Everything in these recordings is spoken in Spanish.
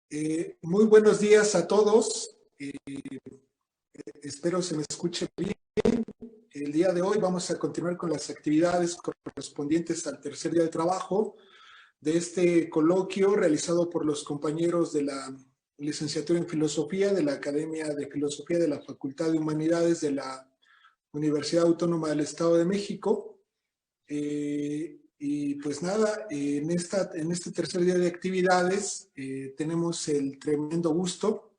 Muy buenos días a todos. Espero se me escuche bien. El día de hoy vamos a continuar con las actividades correspondientes al tercer día de trabajo de este coloquio realizado por los compañeros de la licenciatura en Filosofía de la Academia de Filosofía de la Facultad de Humanidades de la Universidad Autónoma del Estado de México. Y pues nada, en este tercer día de actividades tenemos el tremendo gusto.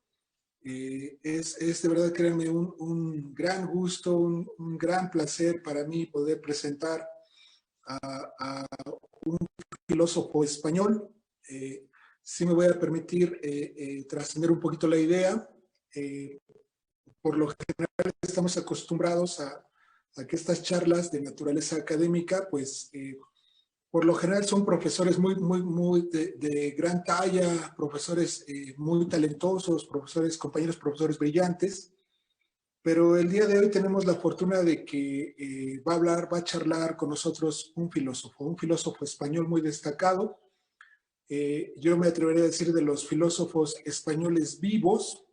Es de verdad, créanme, un gran gusto, un gran placer para mí poder presentar a un filósofo español. Sí me voy a permitir trascender un poquito la idea. Eh, por lo general estamos acostumbrados a que estas charlas de naturaleza académica, pues por lo general son profesores muy de gran talla, profesores muy talentosos, compañeros profesores brillantes, pero el día de hoy tenemos la fortuna de que va a charlar con nosotros un filósofo español muy destacado. Yo me atrevería a decir de los filósofos españoles vivos,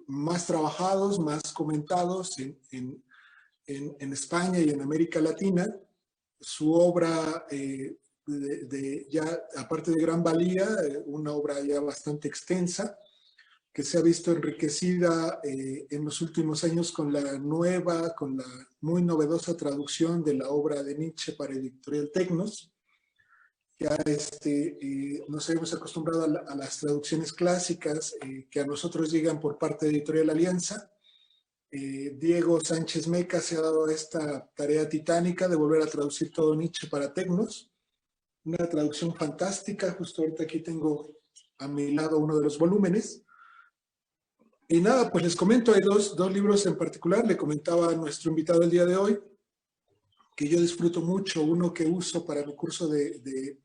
más trabajados, más comentados en España y en América Latina. Su obra, ya aparte de gran valía, una obra ya bastante extensa, que se ha visto enriquecida en los últimos años con la muy novedosa traducción de la obra de Nietzsche para Editorial Tecnos. Ya nos hemos acostumbrado a las traducciones clásicas que a nosotros llegan por parte de Editorial Alianza. Diego Sánchez Meca se ha dado esta tarea titánica de volver a traducir todo Nietzsche para Tecnos. Una traducción fantástica. Justo ahorita aquí tengo a mi lado uno de los volúmenes. Y nada, pues les comento, hay dos libros en particular. Le comentaba a nuestro invitado el día de hoy que yo disfruto mucho, uno que uso para mi curso de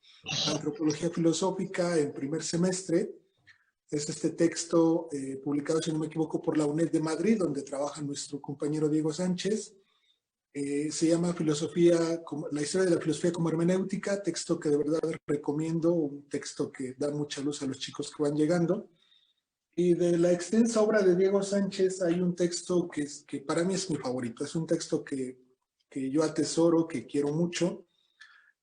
antropología filosófica en primer semestre. Es este texto publicado, si no me equivoco, por la UNED de Madrid, donde trabaja nuestro compañero Diego Sánchez. Se llama La historia de la filosofía como hermenéutica, texto que de verdad recomiendo, un texto que da mucha luz a los chicos que van llegando. Y de la extensa obra de Diego Sánchez hay un texto que para mí es mi favorito, es un texto que yo atesoro, que quiero mucho.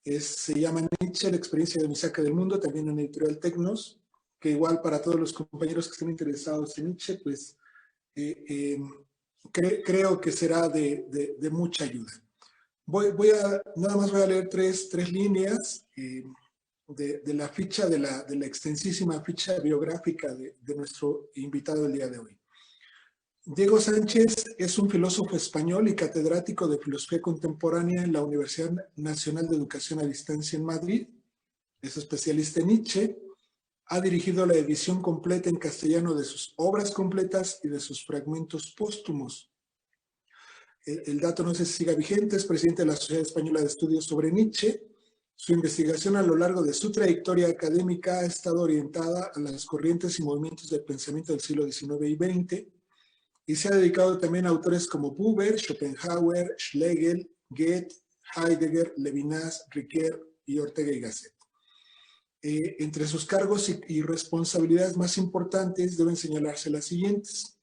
Se llama Nietzsche, la experiencia de Misaca del mundo, también en Editorial Tecnos, que igual para todos los compañeros que estén interesados en Nietzsche, pues creo que será de mucha ayuda. Nada más voy a leer tres líneas de la ficha, de la extensísima ficha biográfica de nuestro invitado el día de hoy. Diego Sánchez es un filósofo español y catedrático de filosofía contemporánea en la Universidad Nacional de Educación a Distancia en Madrid. Es especialista en Nietzsche. Ha dirigido la edición completa en castellano de sus obras completas y de sus fragmentos póstumos. El dato no sé si siga vigente, es presidente de la Sociedad Española de Estudios sobre Nietzsche. Su investigación a lo largo de su trayectoria académica ha estado orientada a las corrientes y movimientos del pensamiento del siglo XIX y XX, y se ha dedicado también a autores como Buber, Schopenhauer, Schlegel, Goethe, Heidegger, Levinas, Ricoeur y Ortega y Gasset. Entre sus cargos y responsabilidades más importantes deben señalarse las siguientes.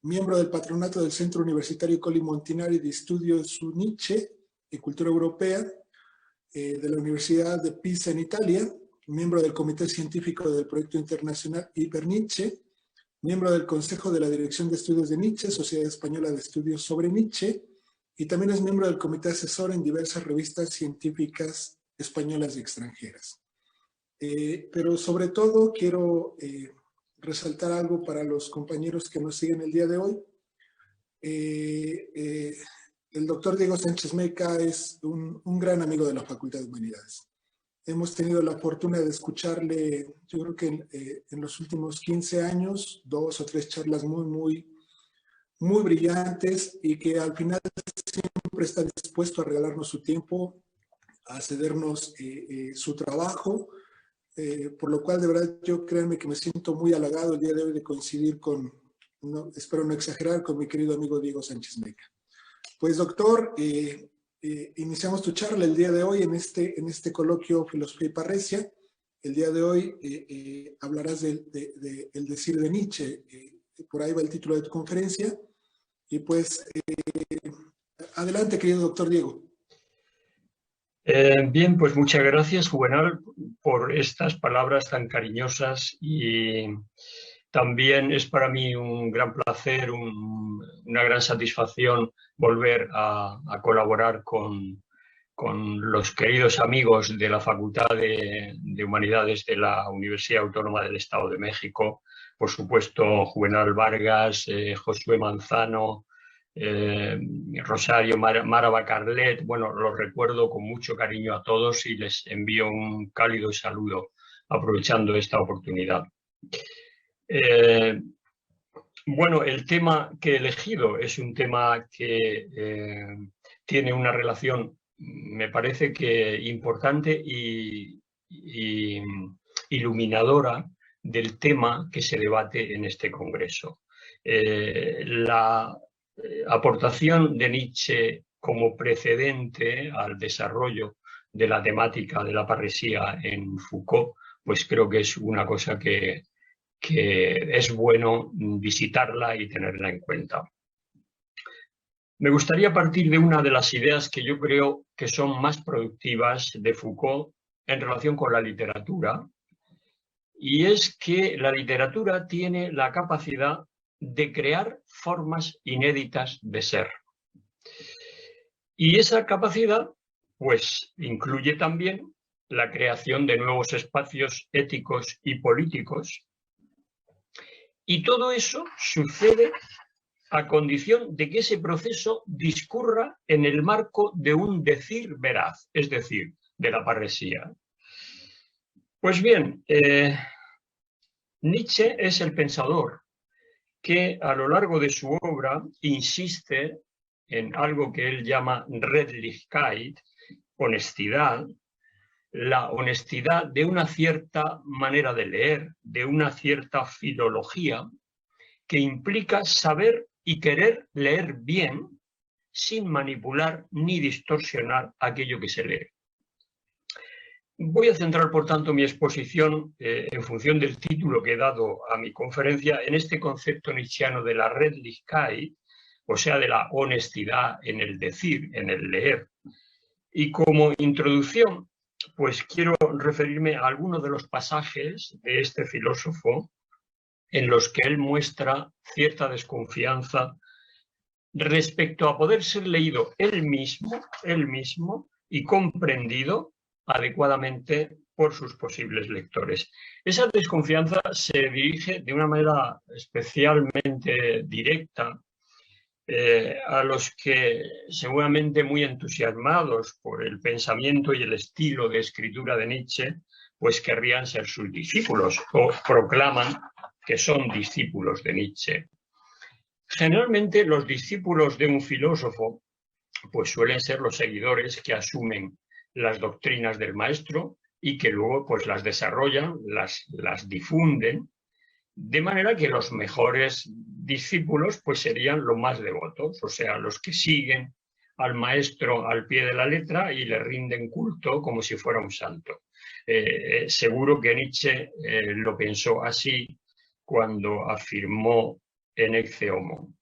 Miembro del patronato del Centro Universitario Colli Montinari de Estudios su Nietzsche y Cultura Europea de la Universidad de Pisa en Italia, miembro del Comité Científico del Proyecto Internacional Iber Nietzsche, miembro del Consejo de la Dirección de Estudios de Nietzsche, Sociedad Española de Estudios sobre Nietzsche, y también es miembro del Comité Asesor en diversas revistas científicas españolas y extranjeras. Pero sobre todo quiero resaltar algo para los compañeros que nos siguen el día de hoy. El doctor Diego Sánchez Meca es un gran amigo de la Facultad de Humanidades. Hemos tenido la fortuna de escucharle, yo creo que en los últimos 15 años, 2 o 3 charlas muy brillantes, y que al final siempre está dispuesto a regalarnos su tiempo, a cedernos su trabajo, por lo cual de verdad yo créanme que me siento muy halagado el día de hoy de coincidir espero no exagerar, con mi querido amigo Diego Sánchez Meca. Pues doctor, iniciamos tu charla el día de hoy en este coloquio Filosofía y Parresia. el día de hoy hablarás del decir de Nietzsche. Por ahí va el título de tu conferencia. Y pues, adelante, querido doctor Diego. Bien, pues muchas gracias, Juvenal, por estas palabras tan cariñosas, y también es para mí un gran placer, una gran satisfacción volver a colaborar con los queridos amigos de la Facultad de Humanidades de la Universidad Autónoma del Estado de México, por supuesto Juvenal Vargas, Josué Manzano, Rosario, Mara Bacarlet. Bueno, los recuerdo con mucho cariño a todos y les envío un cálido saludo aprovechando esta oportunidad. Bueno, el tema que he elegido es un tema que tiene una relación, me parece que importante y iluminadora del tema que se debate en este congreso. La aportación de Nietzsche como precedente al desarrollo de la temática de la parresía en Foucault, pues creo que es una cosa que es bueno visitarla y tenerla en cuenta. Me gustaría partir de una de las ideas que yo creo que son más productivas de Foucault en relación con la literatura, y es que la literatura tiene la capacidad de crear formas inéditas de ser. Y esa capacidad, pues, incluye también la creación de nuevos espacios éticos y políticos. Y todo eso sucede a condición de que ese proceso discurra en el marco de un decir veraz, es decir, de la parresía. Pues bien, Nietzsche es el pensador que a lo largo de su obra insiste en algo que él llama Redlichkeit, honestidad, la honestidad de una cierta manera de leer, de una cierta filología, que implica saber y querer leer bien sin manipular ni distorsionar aquello que se lee. Voy a centrar, por tanto, mi exposición en función del título que he dado a mi conferencia en este concepto nietzscheano de la Redlichkeit, o sea, de la honestidad en el decir, en el leer. Y como introducción, pues quiero referirme a algunos de los pasajes de este filósofo en los que él muestra cierta desconfianza respecto a poder ser leído él mismo y comprendido adecuadamente por sus posibles lectores. Esa desconfianza se dirige de una manera especialmente directa a los que, seguramente muy entusiasmados por el pensamiento y el estilo de escritura de Nietzsche, pues querrían ser sus discípulos o proclaman que son discípulos de Nietzsche. Generalmente los discípulos de un filósofo pues suelen ser los seguidores que asumen las doctrinas del maestro y que luego pues las desarrollan, las difunden, de manera que los mejores discípulos pues serían los más devotos, o sea, los que siguen al maestro al pie de la letra y le rinden culto como si fuera un santo. Seguro que Nietzsche lo pensó así cuando afirmó en Ecce Homo: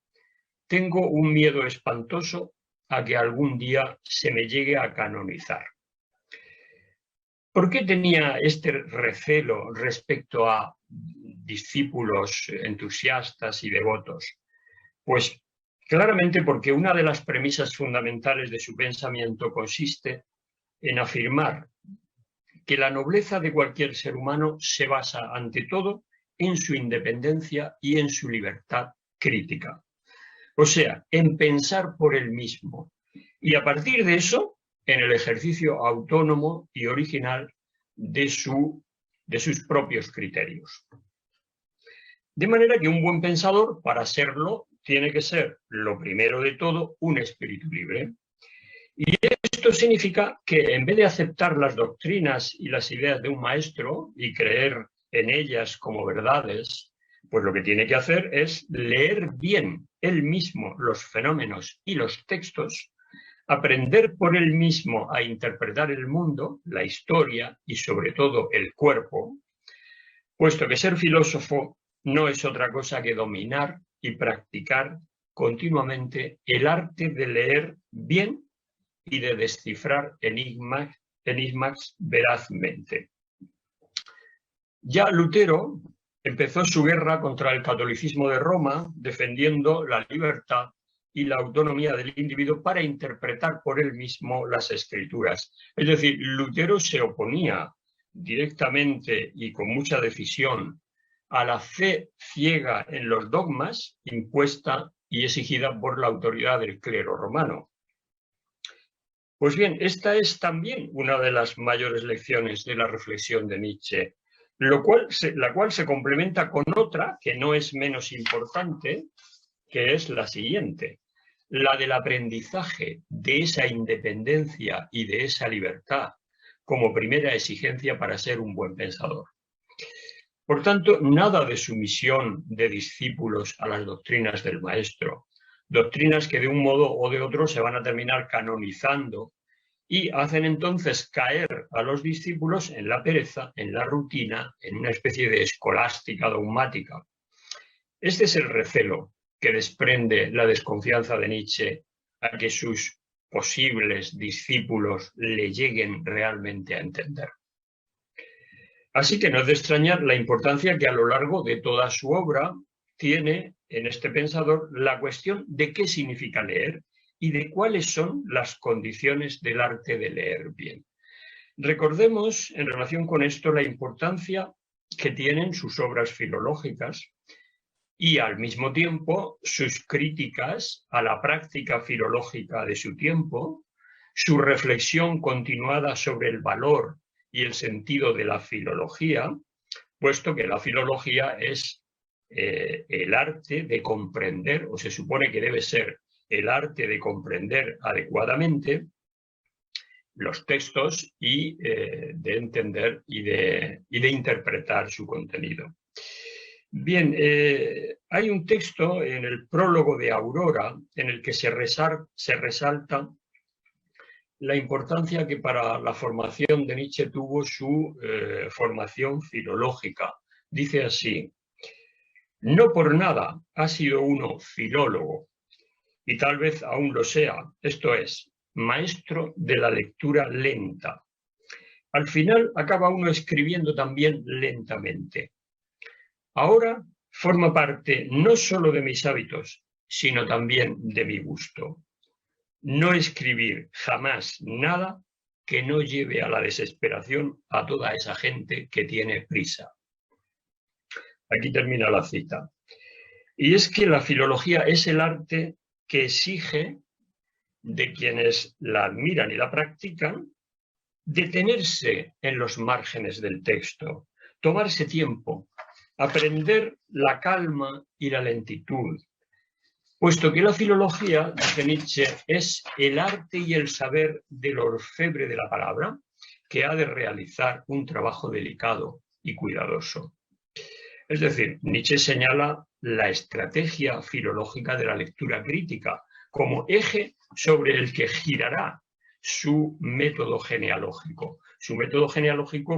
tengo un miedo espantoso a que algún día se me llegue a canonizar. ¿Por qué tenía este recelo respecto a discípulos entusiastas y devotos? Pues claramente porque una de las premisas fundamentales de su pensamiento consiste en afirmar que la nobleza de cualquier ser humano se basa ante todo en su independencia y en su libertad crítica. O sea, en pensar por él mismo. Y a partir de eso, en el ejercicio autónomo y original de sus propios criterios. De manera que un buen pensador, para serlo, tiene que ser, lo primero de todo, un espíritu libre. Y esto significa que en vez de aceptar las doctrinas y las ideas de un maestro y creer en ellas como verdades, pues lo que tiene que hacer es leer bien él mismo los fenómenos y los textos aprender por él mismo a interpretar el mundo, la historia y sobre todo el cuerpo, puesto que ser filósofo no es otra cosa que dominar y practicar continuamente el arte de leer bien y de descifrar enigmas verazmente. Ya Lutero empezó su guerra contra el catolicismo de Roma, defendiendo la libertad y la autonomía del individuo para interpretar por él mismo las escrituras. Es decir, Lutero se oponía directamente y con mucha decisión a la fe ciega en los dogmas impuesta y exigida por la autoridad del clero romano. Pues bien, esta es también una de las mayores lecciones de la reflexión de Nietzsche, la cual se complementa con otra que no es menos importante, que es la siguiente, la del aprendizaje de esa independencia y de esa libertad como primera exigencia para ser un buen pensador. Por tanto, nada de sumisión de discípulos a las doctrinas del maestro, doctrinas que de un modo o de otro se van a terminar canonizando y hacen entonces caer a los discípulos en la pereza, en la rutina, en una especie de escolástica dogmática. Este es el recelo que desprende la desconfianza de Nietzsche a que sus posibles discípulos le lleguen realmente a entender. Así que no es de extrañar la importancia que a lo largo de toda su obra tiene en este pensador la cuestión de qué significa leer y de cuáles son las condiciones del arte de leer bien. Recordemos en relación con esto la importancia que tienen sus obras filológicas y al mismo tiempo sus críticas a la práctica filológica de su tiempo, su reflexión continuada sobre el valor y el sentido de la filología, puesto que la filología es el arte de comprender, o se supone que debe ser el arte de comprender adecuadamente los textos y de entender y de interpretar su contenido. Bien, hay un texto en el prólogo de Aurora en el que se resalta la importancia que para la formación de Nietzsche tuvo su formación filológica. Dice así: no por nada ha sido uno filólogo, y tal vez aún lo sea, esto es, maestro de la lectura lenta. Al final acaba uno escribiendo también lentamente. Ahora forma parte no solo de mis hábitos, sino también de mi gusto. No escribir jamás nada que no lleve a la desesperación a toda esa gente que tiene prisa. Aquí termina la cita. Y es que la filología es el arte que exige de quienes la admiran y la practican detenerse en los márgenes del texto, tomarse tiempo, aprender la calma y la lentitud, puesto que la filología, dice Nietzsche, es el arte y el saber del orfebre de la palabra que ha de realizar un trabajo delicado y cuidadoso. Es decir, Nietzsche señala la estrategia filológica de la lectura crítica como eje sobre el que girará su método genealógico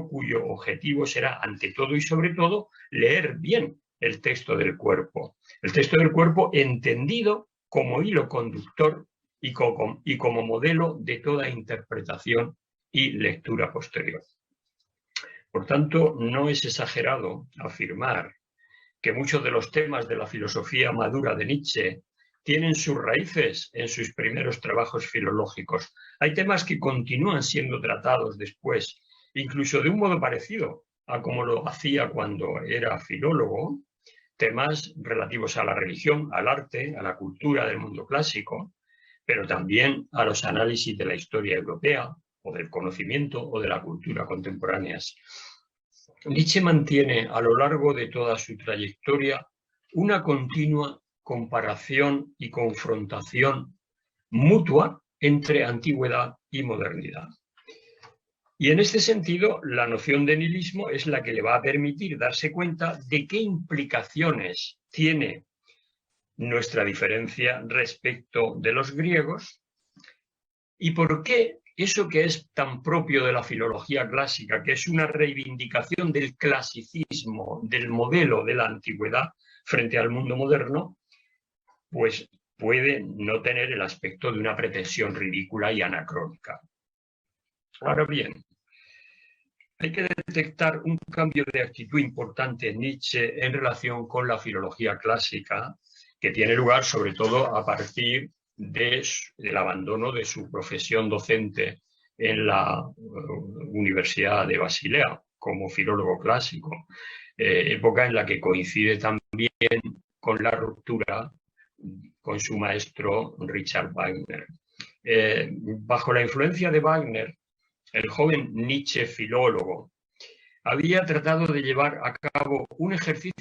cuyo objetivo será, ante todo y sobre todo, leer bien el texto del cuerpo. El texto del cuerpo entendido como hilo conductor y como modelo de toda interpretación y lectura posterior. Por tanto, no es exagerado afirmar que muchos de los temas de la filosofía madura de Nietzsche tienen sus raíces en sus primeros trabajos filológicos. Hay temas que continúan siendo tratados después, incluso de un modo parecido a como lo hacía cuando era filólogo, temas relativos a la religión, al arte, a la cultura del mundo clásico, pero también a los análisis de la historia europea o del conocimiento o de la cultura contemporáneas. Nietzsche mantiene a lo largo de toda su trayectoria una continua comparación y confrontación mutua entre antigüedad y modernidad. Y en este sentido, la noción de nihilismo es la que le va a permitir darse cuenta de qué implicaciones tiene nuestra diferencia respecto de los griegos ¿Y por qué eso que es tan propio de la filología clásica, que es una reivindicación del clasicismo, del modelo de la antigüedad frente al mundo moderno, pues puede no tener el aspecto de una pretensión ridícula y anacrónica? Ahora bien, hay que detectar un cambio de actitud importante en Nietzsche en relación con la filología clásica, que tiene lugar sobre todo a partir del abandono de su profesión docente en la Universidad de Basilea como filólogo clásico, época en la que coincide también con la ruptura con su maestro Richard Wagner. Bajo la influencia de Wagner, el joven Nietzsche filólogo había tratado de llevar a cabo un ejercicio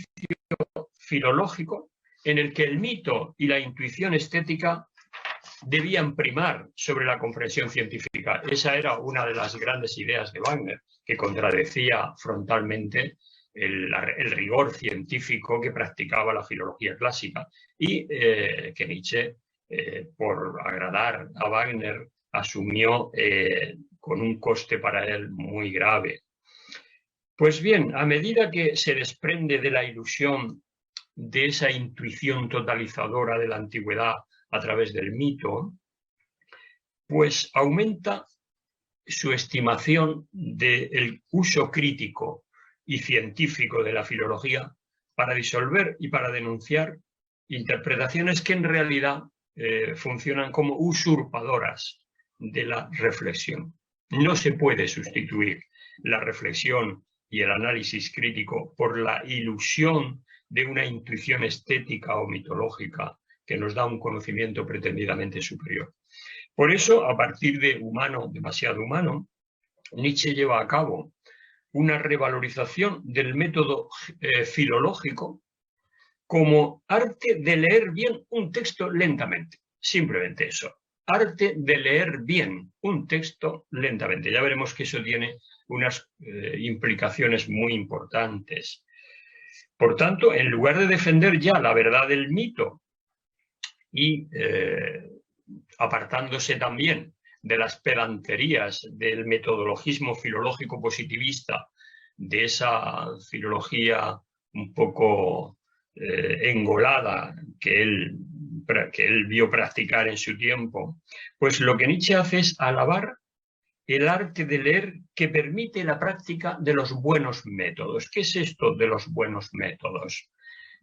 filológico en el que el mito y la intuición estética debían primar sobre la comprensión científica. Esa era una de las grandes ideas de Wagner, que contradecía frontalmente el rigor científico que practicaba la filología clásica y que Nietzsche, por agradar a Wagner, asumió con un coste para él muy grave. Pues bien, a medida que se desprende de la ilusión de esa intuición totalizadora de la antigüedad a través del mito, pues aumenta su estimación del uso crítico y científico de la filología para disolver y para denunciar interpretaciones que en realidad funcionan como usurpadoras de la reflexión. No se puede sustituir la reflexión y el análisis crítico por la ilusión de una intuición estética o mitológica que nos da un conocimiento pretendidamente superior. Por eso, a partir de Humano, demasiado humano, Nietzsche lleva a cabo una revalorización del método filológico como arte de leer bien un texto lentamente. Simplemente eso. Arte de leer bien un texto lentamente. Ya veremos que eso tiene unas implicaciones muy importantes. Por tanto, en lugar de defender ya la verdad del mito y apartándose también de las pedanterías del metodologismo filológico positivista, de esa filología un poco engolada que él vio practicar en su tiempo, pues lo que Nietzsche hace es alabar el arte de leer que permite la práctica de los buenos métodos. ¿Qué es esto de los buenos métodos?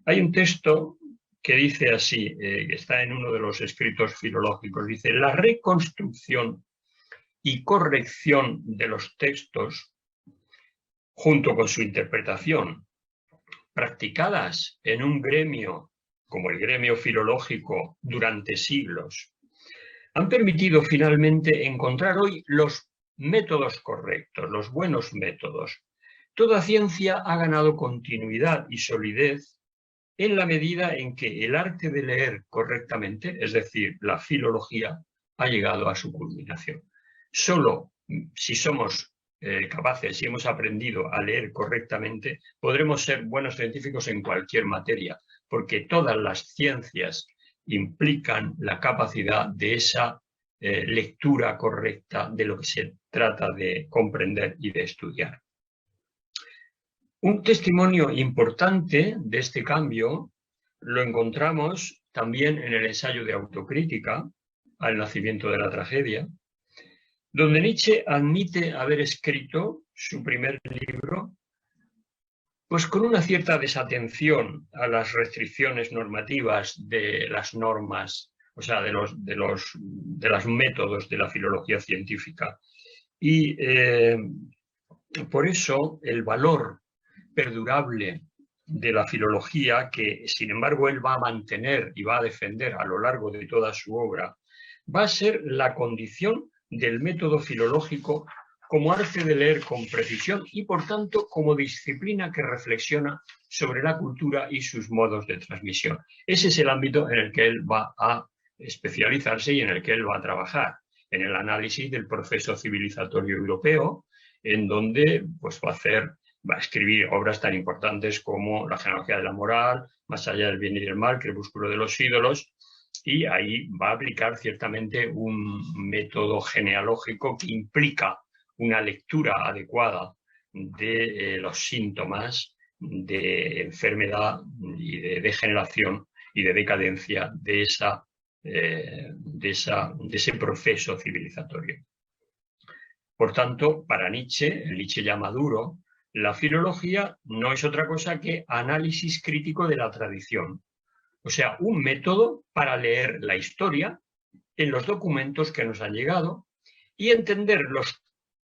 Hay un texto que dice así, que está en uno de los escritos filológicos, dice: la reconstrucción y corrección de los textos, junto con su interpretación, practicadas en un gremio como el gremio filológico durante siglos, han permitido finalmente encontrar hoy los métodos correctos, los buenos métodos. Toda ciencia ha ganado continuidad y solidez en la medida en que el arte de leer correctamente, es decir, la filología, ha llegado a su culminación. Solo si somos capaces, si hemos aprendido a leer correctamente, podremos ser buenos científicos en cualquier materia, porque todas las ciencias implican la capacidad de esa lectura correcta de lo que se trata de comprender y de estudiar. Un testimonio importante de este cambio lo encontramos también en el ensayo de autocrítica, Al nacimiento de la tragedia, donde Nietzsche admite haber escrito su primer libro pues con una cierta desatención a las restricciones normativas de las normas, o sea, de los métodos de la filología científica. Y por eso el valor perdurable de la filología, que sin embargo él va a mantener y va a defender a lo largo de toda su obra, va a ser la condición del método filológico como arte de leer con precisión y por tanto como disciplina que reflexiona sobre la cultura y sus modos de transmisión. Ese es el ámbito en el que él va a especializarse y en el que él va a trabajar, en el análisis del proceso civilizatorio europeo, en donde pues, va a escribir obras tan importantes como La genealogía de la moral, Más allá del bien y del mal, Crepúsculo de los ídolos, y ahí va a aplicar ciertamente un método genealógico que implica una lectura adecuada de los síntomas de enfermedad y de degeneración y de decadencia de ese proceso civilizatorio. Por tanto, para Nietzsche, el Nietzsche ya maduro, la filología no es otra cosa que análisis crítico de la tradición. O sea, un método para leer la historia en los documentos que nos han llegado y entender los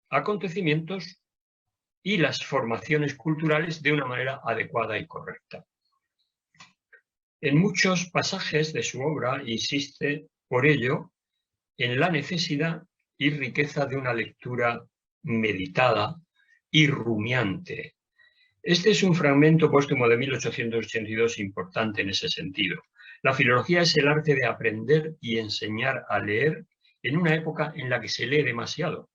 acontecimientos y las formaciones culturales de una manera adecuada y correcta. En muchos pasajes de su obra insiste, por ello, en la necesidad y riqueza de una lectura meditada y rumiante. Este es un fragmento póstumo de 1882 importante en ese sentido. La filología es el arte de aprender y enseñar a leer en una época en la que se lee demasiado.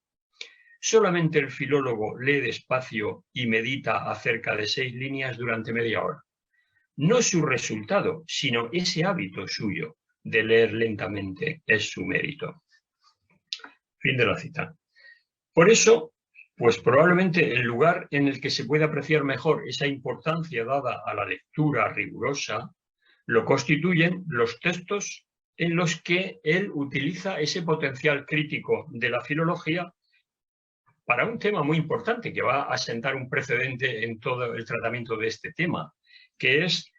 Solamente el filólogo lee despacio y medita acerca de 6 líneas durante media hora. No su resultado, sino ese hábito suyo de leer lentamente es su mérito. Fin de la cita. Por eso, pues probablemente el lugar en el que se puede apreciar mejor esa importancia dada a la lectura rigurosa lo constituyen los textos en los que él utiliza ese potencial crítico de la filología para un tema muy importante que va a sentar un precedente en todo el tratamiento de este tema, que es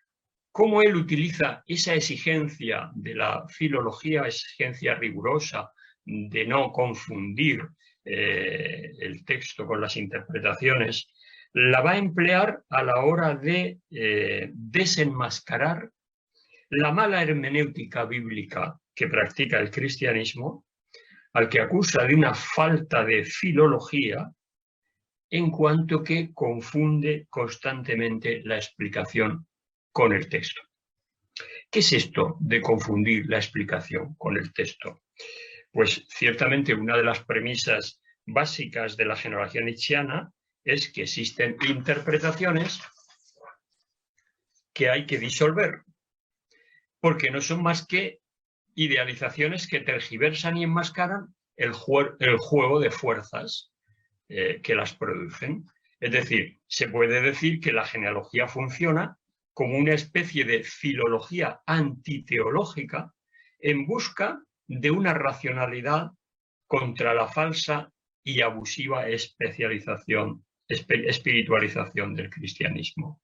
cómo él utiliza esa exigencia de la filología, exigencia rigurosa de no confundir el texto con las interpretaciones, la va a emplear a la hora de desenmascarar la mala hermenéutica bíblica que practica el cristianismo, al que acusa de una falta de filología, en cuanto que confunde constantemente la explicación con el texto. ¿Qué es esto de confundir la explicación con el texto? Pues ciertamente una de las premisas básicas de la genealogía nietzscheana es que existen interpretaciones que hay que disolver, porque no son más que idealizaciones que tergiversan y enmascaran el juego de fuerzas que las producen. Es decir, se puede decir que la genealogía funciona como una especie de filología antiteológica en busca de una racionalidad contra la falsa y abusiva espiritualización del cristianismo.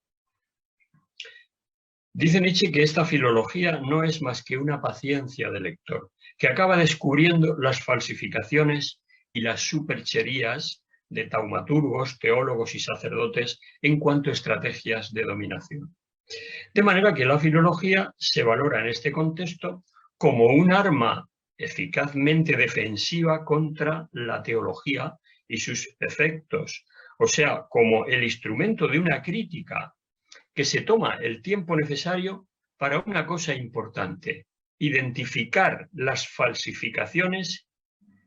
Dice Nietzsche que esta filología no es más que una paciencia del lector, que acaba descubriendo las falsificaciones y las supercherías de taumaturgos, teólogos y sacerdotes en cuanto a estrategias de dominación. De manera que la filología se valora en este contexto como un arma eficazmente defensiva contra la teología y sus efectos, o sea, como el instrumento de una crítica que se toma el tiempo necesario para una cosa importante: identificar las falsificaciones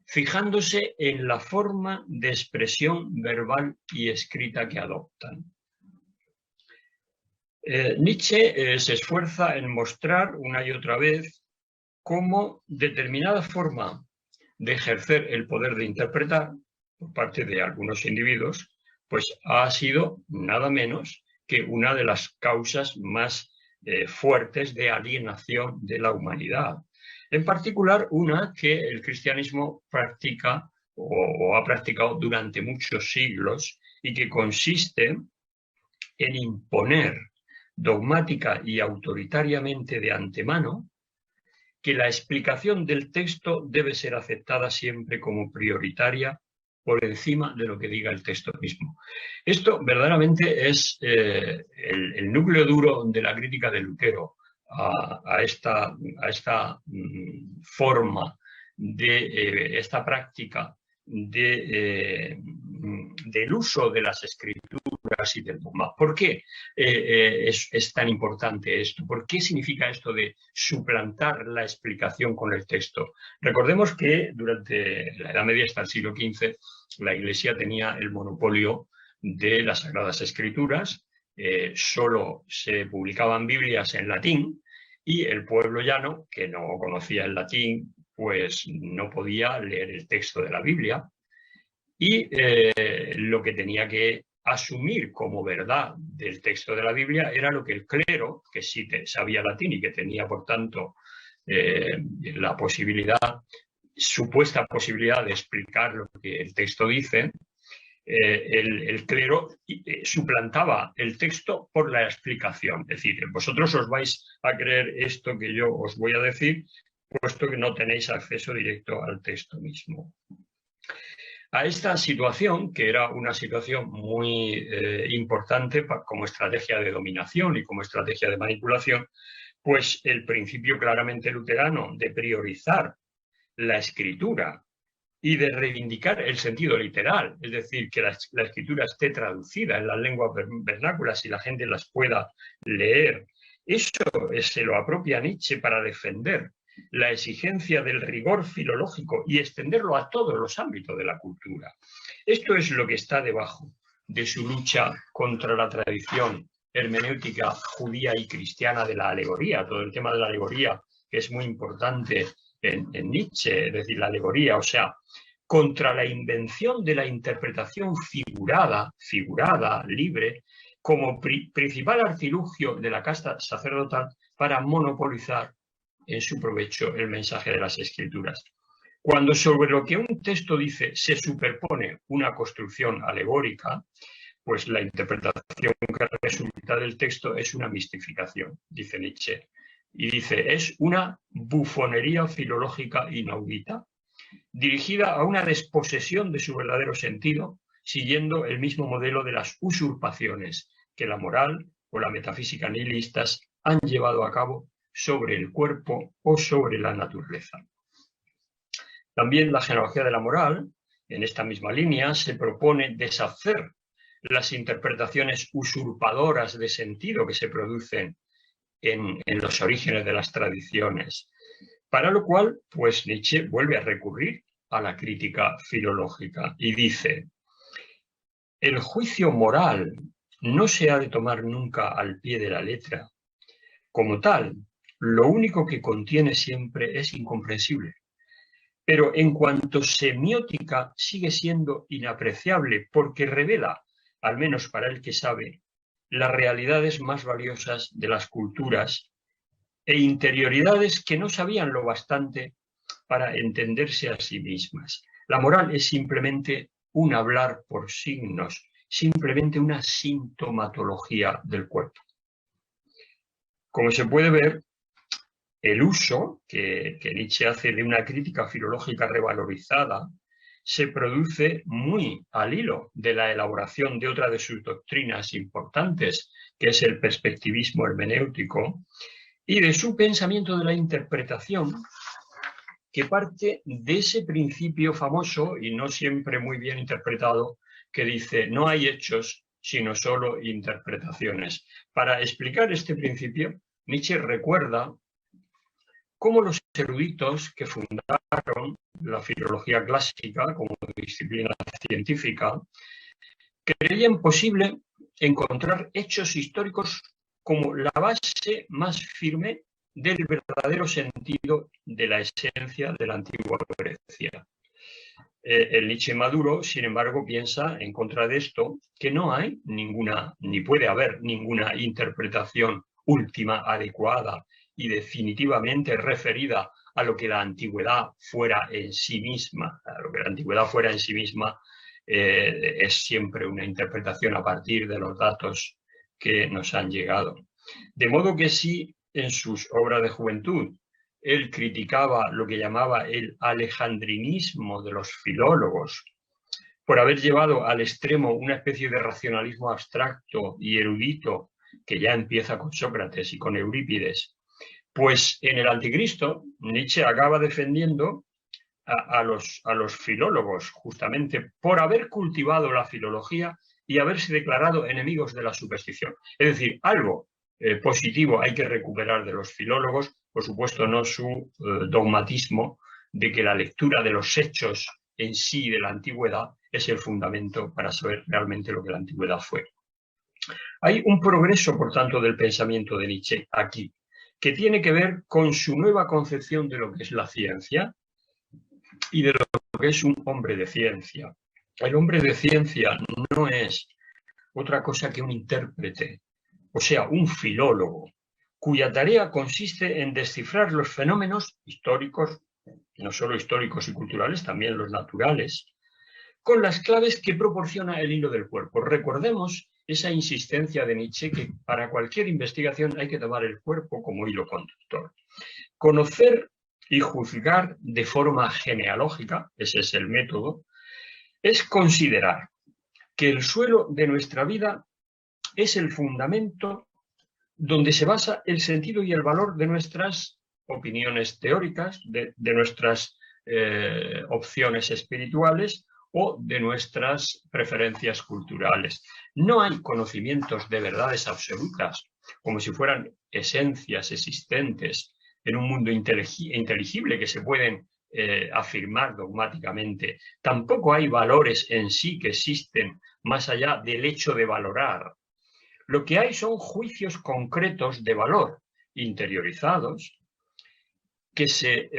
fijándose en la forma de expresión verbal y escrita que adoptan. Nietzsche se esfuerza en mostrar una y otra vez cómo determinada forma de ejercer el poder de interpretar por parte de algunos individuos, pues ha sido nada menos que una de las causas más fuertes de alienación de la humanidad. En particular, una que el cristianismo practica o ha practicado durante muchos siglos y que consiste en imponer dogmática y autoritariamente de antemano que la explicación del texto debe ser aceptada siempre como prioritaria por encima de lo que diga el texto mismo. Esto verdaderamente es el núcleo duro de la crítica de Lutero a esta forma de esta práctica del uso de las escrituras y del dogma. ¿Por qué es tan importante esto? ¿Por qué significa esto de suplantar la explicación con el texto? Recordemos que durante la Edad Media hasta el siglo XV la Iglesia tenía el monopolio de las Sagradas Escrituras, solo se publicaban Biblias en latín y el pueblo llano, que no conocía el latín, pues no podía leer el texto de la Biblia, y lo que tenía que asumir como verdad del texto de la Biblia era lo que el clero, que sí sabía latín y que tenía, por tanto, la posibilidad, supuesta posibilidad de explicar lo que el texto dice, el clero suplantaba el texto por la explicación. Es decir, vosotros os vais a creer esto que yo os voy a decir, puesto que no tenéis acceso directo al texto mismo. A esta situación, que era una situación muy importante como estrategia de dominación y como estrategia de manipulación, pues el principio claramente luterano de priorizar la escritura y de reivindicar el sentido literal, es decir, que la escritura esté traducida en las lenguas vernáculas y la gente las pueda leer. Eso se lo apropia Nietzsche para defender la exigencia del rigor filológico y extenderlo a todos los ámbitos de la cultura. Esto es lo que está debajo de su lucha contra la tradición hermenéutica judía y cristiana de la alegoría, todo el tema de la alegoría, que es muy importante en Nietzsche, es decir, la alegoría, o sea, contra la invención de la interpretación figurada, libre, como principal artilugio de la casta sacerdotal para monopolizar en su provecho el mensaje de las Escrituras. Cuando sobre lo que un texto dice se superpone una construcción alegórica, pues la interpretación que resulta del texto es una mistificación, dice Nietzsche. Y dice, es una bufonería filológica inaudita, dirigida a una desposesión de su verdadero sentido, siguiendo el mismo modelo de las usurpaciones que la moral o la metafísica nihilistas han llevado a cabo sobre el cuerpo o sobre la naturaleza. También la genealogía de la moral, en esta misma línea, se propone deshacer las interpretaciones usurpadoras de sentido que se producen en los orígenes de las tradiciones, para lo cual, pues Nietzsche vuelve a recurrir a la crítica filológica y dice: el juicio moral no se ha de tomar nunca al pie de la letra. Como tal, lo único que contiene siempre es incomprensible. Pero en cuanto semiótica sigue siendo inapreciable porque revela, al menos para el que sabe, las realidades más valiosas de las culturas e interioridades que no sabían lo bastante para entenderse a sí mismas. La moral es simplemente un hablar por signos, simplemente una sintomatología del cuerpo. Como se puede ver, el uso que Nietzsche hace de una crítica filológica revalorizada se produce muy al hilo de la elaboración de otra de sus doctrinas importantes, que es el perspectivismo hermenéutico, y de su pensamiento de la interpretación, que parte de ese principio famoso y no siempre muy bien interpretado, que dice: no hay hechos, sino solo interpretaciones. Para explicar este principio, Nietzsche recuerda cómo los eruditos que fundaron la filología clásica como disciplina científica creían posible encontrar hechos históricos como la base más firme del verdadero sentido de la esencia de la antigua Grecia. El Nietzsche maduro, sin embargo, piensa en contra de esto que no hay ninguna, ni puede haber ninguna interpretación última, adecuada y definitivamente referida a lo que la antigüedad fuera en sí misma. A lo que la antigüedad fuera en sí misma es siempre una interpretación a partir de los datos que nos han llegado. De modo que si en sus obras de juventud él criticaba lo que llamaba el alejandrinismo de los filólogos, por haber llevado al extremo una especie de racionalismo abstracto y erudito que ya empieza con Sócrates y con Eurípides, pues en el Anticristo Nietzsche acaba defendiendo a los filólogos justamente por haber cultivado la filología y haberse declarado enemigos de la superstición. Es decir, algo positivo hay que recuperar de los filólogos, por supuesto no su dogmatismo de que la lectura de los hechos en sí de la antigüedad es el fundamento para saber realmente lo que la antigüedad fue. Hay un progreso, por tanto, del pensamiento de Nietzsche aquí, que tiene que ver con su nueva concepción de lo que es la ciencia y de lo que es un hombre de ciencia. El hombre de ciencia no es otra cosa que un intérprete, o sea, un filólogo, cuya tarea consiste en descifrar los fenómenos históricos, no solo históricos y culturales, también los naturales, con las claves que proporciona el hilo del cuerpo. Recordemos esa insistencia de Nietzsche que para cualquier investigación hay que tomar el cuerpo como hilo conductor. Conocer y juzgar de forma genealógica, ese es el método, es considerar que el suelo de nuestra vida es el fundamento donde se basa el sentido y el valor de nuestras opiniones teóricas, de nuestras opciones espirituales o de nuestras preferencias culturales. No hay conocimientos de verdades absolutas, como si fueran esencias existentes en un mundo inteligible que se pueden afirmar dogmáticamente. Tampoco hay valores en sí que existen más allá del hecho de valorar. Lo que hay son juicios concretos de valor, interiorizados, que se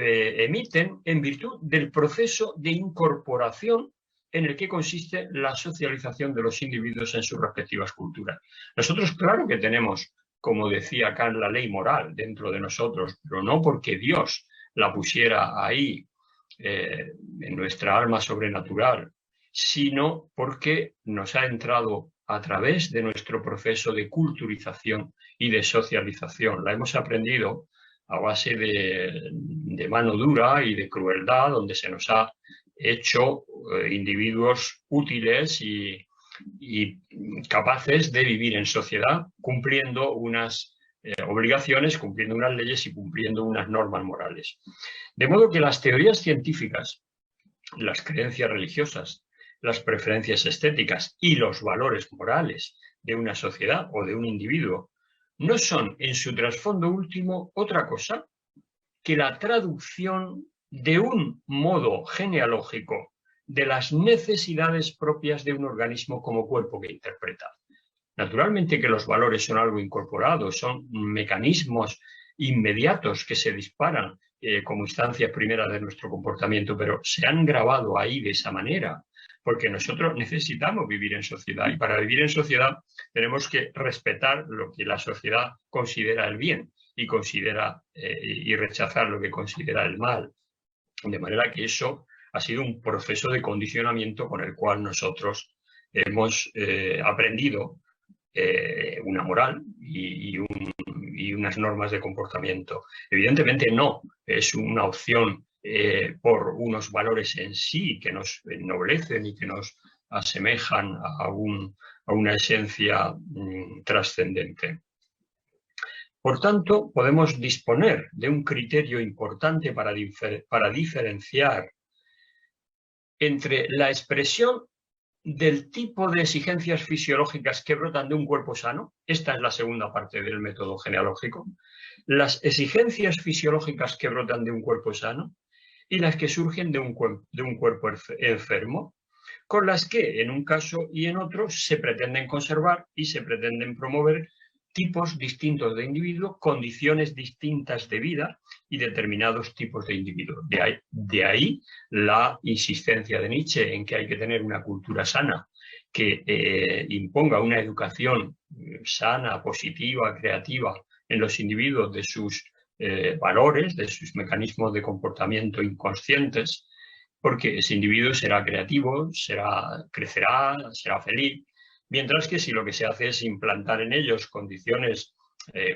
emiten en virtud del proceso de incorporación en el que consiste la socialización de los individuos en sus respectivas culturas. Nosotros, claro que tenemos, como decía Kant, la ley moral dentro de nosotros, pero no porque Dios la pusiera ahí en nuestra alma sobrenatural, sino porque nos ha entrado a través de nuestro proceso de culturización y de socialización. La hemos aprendido a base de mano dura y de crueldad, donde se nos ha hecho individuos útiles y capaces de vivir en sociedad, cumpliendo unas obligaciones, cumpliendo unas leyes y cumpliendo unas normas morales. De modo que las teorías científicas, las creencias religiosas, las preferencias estéticas y los valores morales de una sociedad o de un individuo no son en su trasfondo último otra cosa que la traducción de un modo genealógico de las necesidades propias de un organismo como cuerpo que interpreta. Naturalmente que los valores son algo incorporado, son mecanismos inmediatos que se disparan como instancias primeras de nuestro comportamiento, pero se han grabado ahí de esa manera, porque nosotros necesitamos vivir en sociedad y para vivir en sociedad tenemos que respetar lo que la sociedad considera el bien y considera y rechazar lo que considera el mal. De manera que eso ha sido un proceso de condicionamiento con el cual nosotros hemos aprendido una moral y unas normas de comportamiento. Evidentemente no es una opción por unos valores en sí que nos ennoblecen y que nos asemejan a una esencia trascendente. Por tanto, podemos disponer de un criterio importante para diferenciar entre la expresión del tipo de exigencias fisiológicas que brotan de un cuerpo sano. Esta es la segunda parte del método genealógico. Las exigencias fisiológicas que brotan de un cuerpo sano y las que surgen de un cuerpo enfermo, con las que en un caso y en otro se pretenden conservar y se pretenden promover tipos distintos de individuos, condiciones distintas de vida y determinados tipos de individuos. De ahí la insistencia de Nietzsche en que hay que tener una cultura sana que imponga una educación sana, positiva, creativa en los individuos de sus valores, de sus mecanismos de comportamiento inconscientes, porque ese individuo será creativo, crecerá, será feliz, mientras que si lo que se hace es implantar en ellos condiciones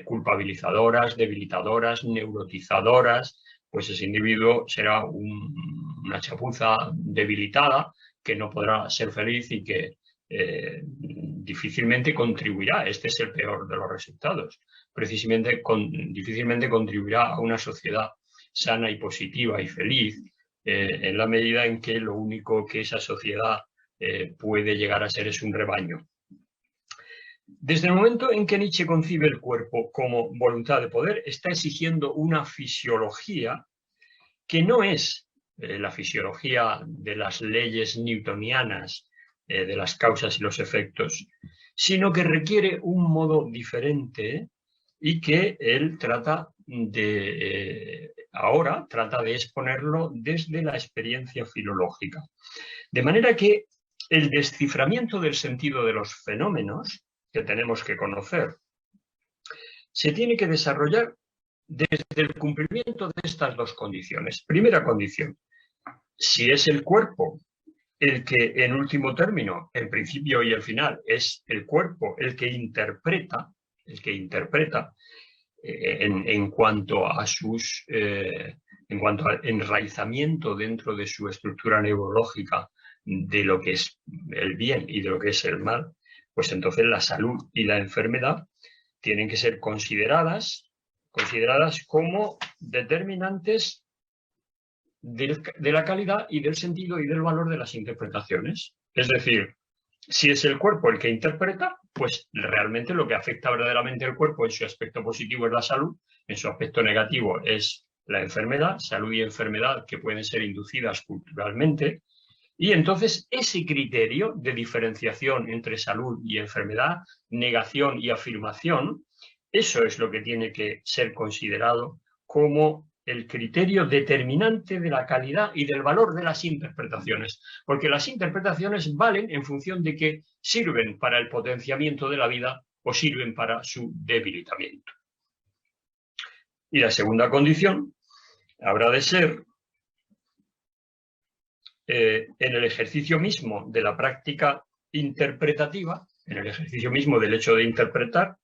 culpabilizadoras, debilitadoras, neurotizadoras, pues ese individuo será una chapuza debilitada que no podrá ser feliz y que difícilmente contribuirá. Este es el peor de los resultados. Difícilmente contribuirá a una sociedad sana y positiva y feliz en la medida en que lo único que esa sociedad puede llegar a ser es un rebaño. Desde el momento en que Nietzsche concibe el cuerpo como voluntad de poder, está exigiendo una fisiología que no es la fisiología de las leyes newtonianas, de las causas y los efectos, sino que requiere un modo diferente y que él ahora trata de exponerlo desde la experiencia filológica. De manera que el desciframiento del sentido de los fenómenos que tenemos que conocer se tiene que desarrollar desde el cumplimiento de estas dos condiciones. Primera condición, si es el cuerpo el que en último término, en principio y al final, es el cuerpo el que interpreta en cuanto al enraizamiento dentro de su estructura neurológica de lo que es el bien y de lo que es el mal, pues entonces la salud y la enfermedad tienen que ser consideradas como determinantes de la calidad y del sentido y del valor de las interpretaciones. Es decir, si es el cuerpo el que interpreta, pues realmente lo que afecta verdaderamente al cuerpo en su aspecto positivo es la salud, en su aspecto negativo es la enfermedad, salud y enfermedad que pueden ser inducidas culturalmente. Y entonces ese criterio de diferenciación entre salud y enfermedad, negación y afirmación, eso es lo que tiene que ser considerado como el criterio determinante de la calidad y del valor de las interpretaciones, porque las interpretaciones valen en función de que sirven para el potenciamiento de la vida o sirven para su debilitamiento. Y la segunda condición habrá de ser en el ejercicio mismo de la práctica interpretativa, en el ejercicio mismo del hecho de interpretar,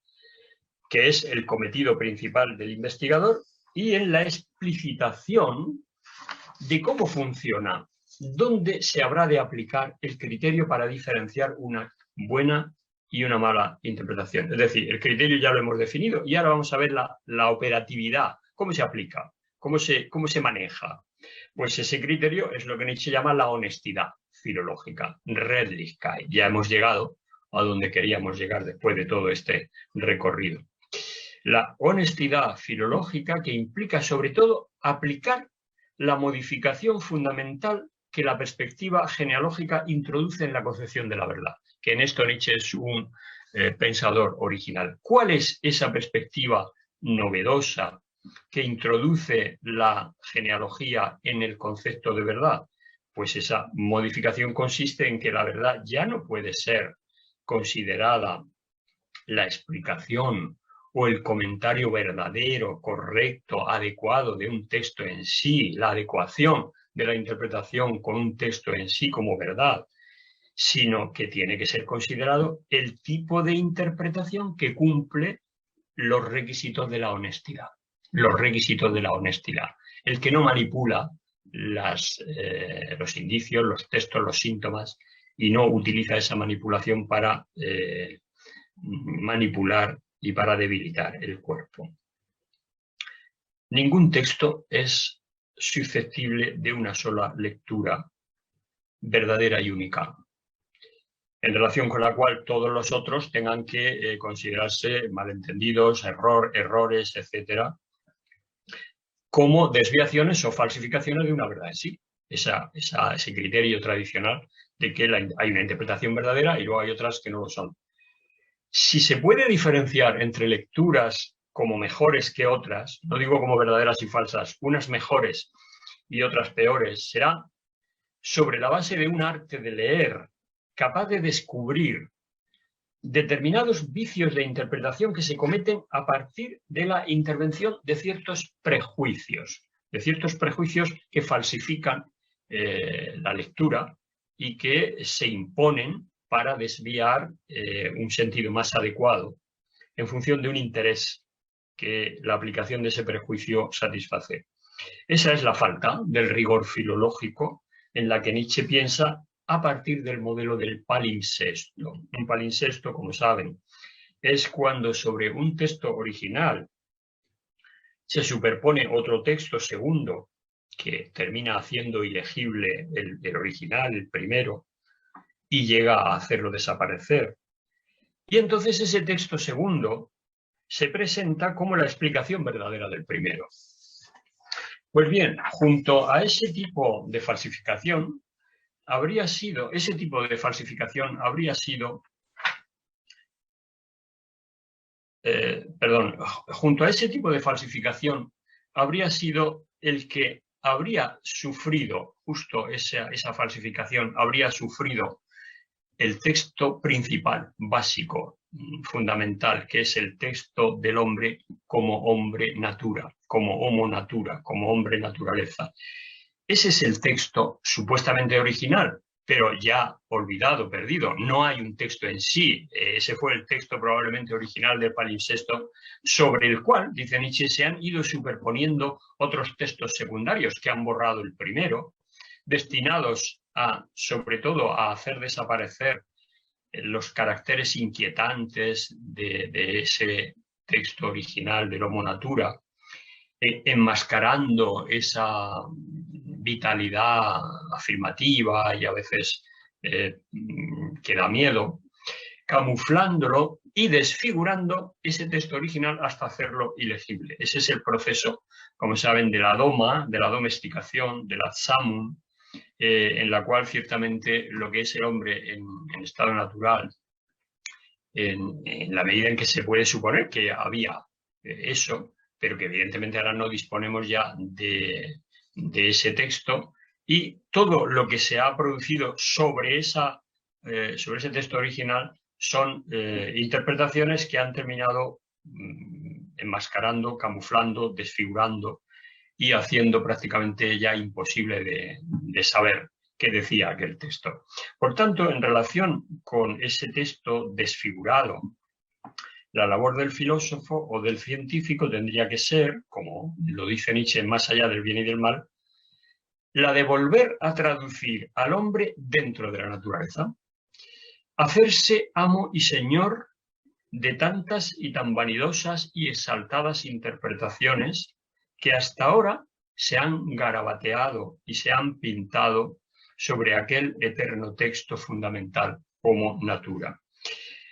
que es el cometido principal del investigador, y en la explicitación de cómo funciona, dónde se habrá de aplicar el criterio para diferenciar una buena y una mala interpretación. Es decir, el criterio ya lo hemos definido y ahora vamos a ver la operatividad, cómo se aplica, cómo se maneja. Pues ese criterio es lo que Nietzsche llama la honestidad filológica, Redlichkeit. Ya hemos llegado a donde queríamos llegar después de todo este recorrido. La honestidad filológica que implica sobre todo aplicar la modificación fundamental que la perspectiva genealógica introduce en la concepción de la verdad, que en esto Nietzsche es un pensador original. ¿Cuál es esa perspectiva novedosa que introduce la genealogía en el concepto de verdad? Pues esa modificación consiste en que la verdad ya no puede ser considerada la explicación o el comentario verdadero, correcto, adecuado de un texto en sí, la adecuación de la interpretación con un texto en sí como verdad, sino que tiene que ser considerado el tipo de interpretación que cumple los requisitos de la honestidad. Los requisitos de la honestidad. El que no manipula los indicios, los textos, los síntomas, y no utiliza esa manipulación para manipular y para debilitar el cuerpo. Ningún texto es susceptible de una sola lectura verdadera y única, en relación con la cual todos los otros tengan que considerarse malentendidos, errores, etc., como desviaciones o falsificaciones de una verdad en sí. Ese criterio tradicional de que hay una interpretación verdadera y luego hay otras que no lo son. Si se puede diferenciar entre lecturas como mejores que otras, no digo como verdaderas y falsas, unas mejores y otras peores, será sobre la base de un arte de leer capaz de descubrir determinados vicios de interpretación que se cometen a partir de la intervención de ciertos prejuicios que falsifican la lectura y que se imponen para desviar un sentido más adecuado en función de un interés que la aplicación de ese prejuicio satisface. Esa es la falta del rigor filológico en la que Nietzsche piensa a partir del modelo del palimpsesto. Un palimpsesto, como saben, es cuando sobre un texto original se superpone otro texto segundo que termina haciendo ilegible el original, el primero, y llega a hacerlo desaparecer. Y entonces ese texto segundo se presenta como la explicación verdadera del primero. Pues bien, junto a ese tipo de falsificación, ese tipo de falsificación habría sido junto a ese tipo de falsificación habría sido el que habría sufrido justo esa falsificación, habría sufrido el texto principal, básico, fundamental, que es el texto del hombre como hombre natura, como homo natura, como hombre naturaleza. Ese es el texto supuestamente original, pero ya olvidado, perdido. No hay un texto en sí. Ese fue el texto probablemente original del palimpsesto, sobre el cual, dice Nietzsche, se han ido superponiendo otros textos secundarios que han borrado el primero, destinados sobre todo a hacer desaparecer los caracteres inquietantes de ese texto original del Homo Natura, enmascarando esa vitalidad afirmativa y a veces que da miedo, camuflándolo y desfigurando ese texto original hasta hacerlo ilegible. Ese es el proceso, como saben, de la doma, de la domesticación, de la tsamun, en la cual ciertamente lo que es el hombre en estado natural, en la medida en que se puede suponer que había eso, pero que evidentemente ahora no disponemos ya de ese texto, y todo lo que se ha producido sobre ese texto original son interpretaciones que han terminado enmascarando, camuflando, desfigurando y haciendo prácticamente ya imposible de saber qué decía aquel texto. Por tanto, en relación con ese texto desfigurado, la labor del filósofo o del científico tendría que ser, como lo dice Nietzsche, más allá del bien y del mal, la de volver a traducir al hombre dentro de la naturaleza, hacerse amo y señor de tantas y tan vanidosas y exaltadas interpretaciones que hasta ahora se han garabateado y se han pintado sobre aquel eterno texto fundamental como natura.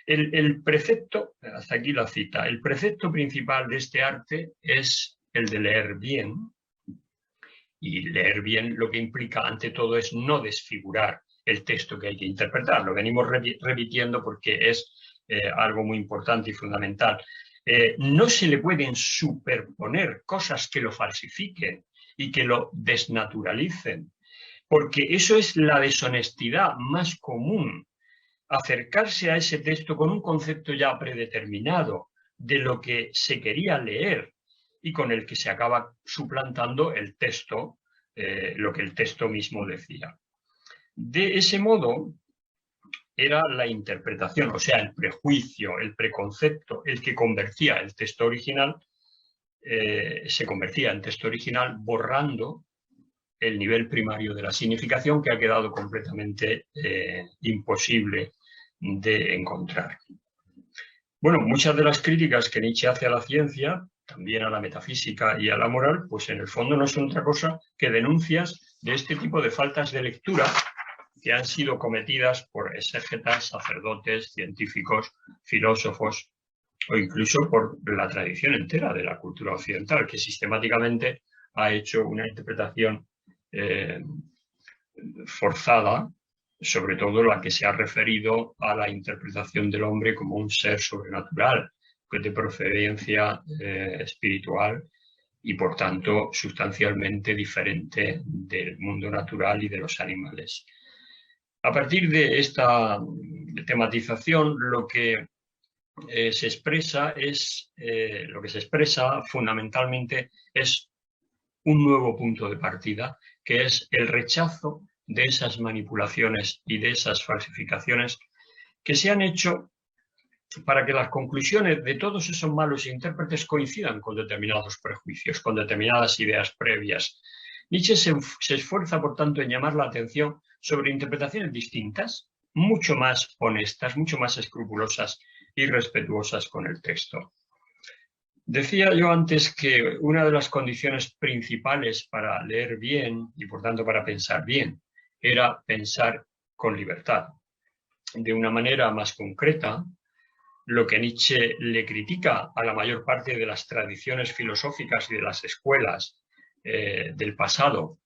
El precepto, hasta aquí la cita, el precepto principal de este arte es el de leer bien, y leer bien lo que implica ante todo es no desfigurar el texto que hay que interpretar. Lo venimos repitiendo porque es algo muy importante y fundamental. No se le pueden superponer cosas que lo falsifiquen y que lo desnaturalicen, porque eso es la deshonestidad más común, acercarse a ese texto con un concepto ya predeterminado de lo que se quería leer y con el que se acaba suplantando el texto, lo que el texto mismo decía. De ese modo, era la interpretación, o sea, el prejuicio, el preconcepto, el que convertía el texto original, se convertía en texto original borrando el nivel primario de la significación, que ha quedado completamente imposible de encontrar. Bueno, muchas de las críticas que Nietzsche hace a la ciencia, también a la metafísica y a la moral, pues en el fondo no son otra cosa que denuncias de este tipo de faltas de lectura que han sido cometidas por exégetas, sacerdotes, científicos, filósofos o incluso por la tradición entera de la cultura occidental, que sistemáticamente ha hecho una interpretación forzada, sobre todo la que se ha referido a la interpretación del hombre como un ser sobrenatural, pues de procedencia espiritual y por tanto sustancialmente diferente del mundo natural y de los animales. A partir de esta tematización, lo que se expresa fundamentalmente es un nuevo punto de partida, que es el rechazo de esas manipulaciones y de esas falsificaciones que se han hecho para que las conclusiones de todos esos malos intérpretes coincidan con determinados prejuicios, con determinadas ideas previas. Nietzsche se esfuerza, por tanto, en llamar la atención sobre interpretaciones distintas, mucho más honestas, mucho más escrupulosas y respetuosas con el texto. Decía yo antes que una de las condiciones principales para leer bien y, por tanto, para pensar bien, era pensar con libertad. De una manera más concreta, lo que Nietzsche le critica a la mayor parte de las tradiciones filosóficas y de las escuelas del pasado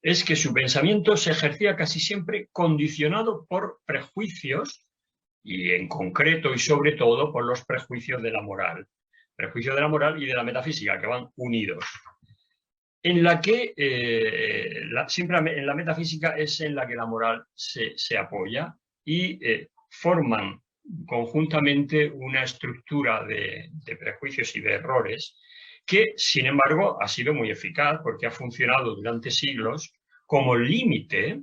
es que su pensamiento se ejercía casi siempre condicionado por prejuicios y en concreto y sobre todo por los prejuicios de la moral. prejuicio de la moral y de la metafísica, que van unidos. En la que, siempre en la metafísica es en la que la moral se apoya y forman conjuntamente una estructura de prejuicios y de errores que, sin embargo, ha sido muy eficaz porque ha funcionado durante siglos como límite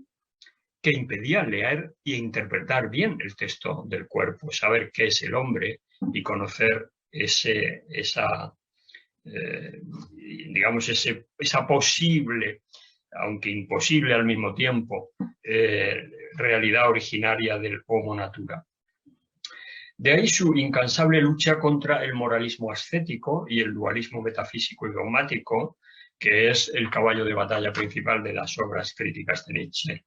que impedía leer e interpretar bien el texto del cuerpo, saber qué es el hombre y conocer esa posible, aunque imposible al mismo tiempo, realidad originaria del Homo Natura. De ahí su incansable lucha contra el moralismo ascético y el dualismo metafísico y dogmático, que es el caballo de batalla principal de las obras críticas de Nietzsche.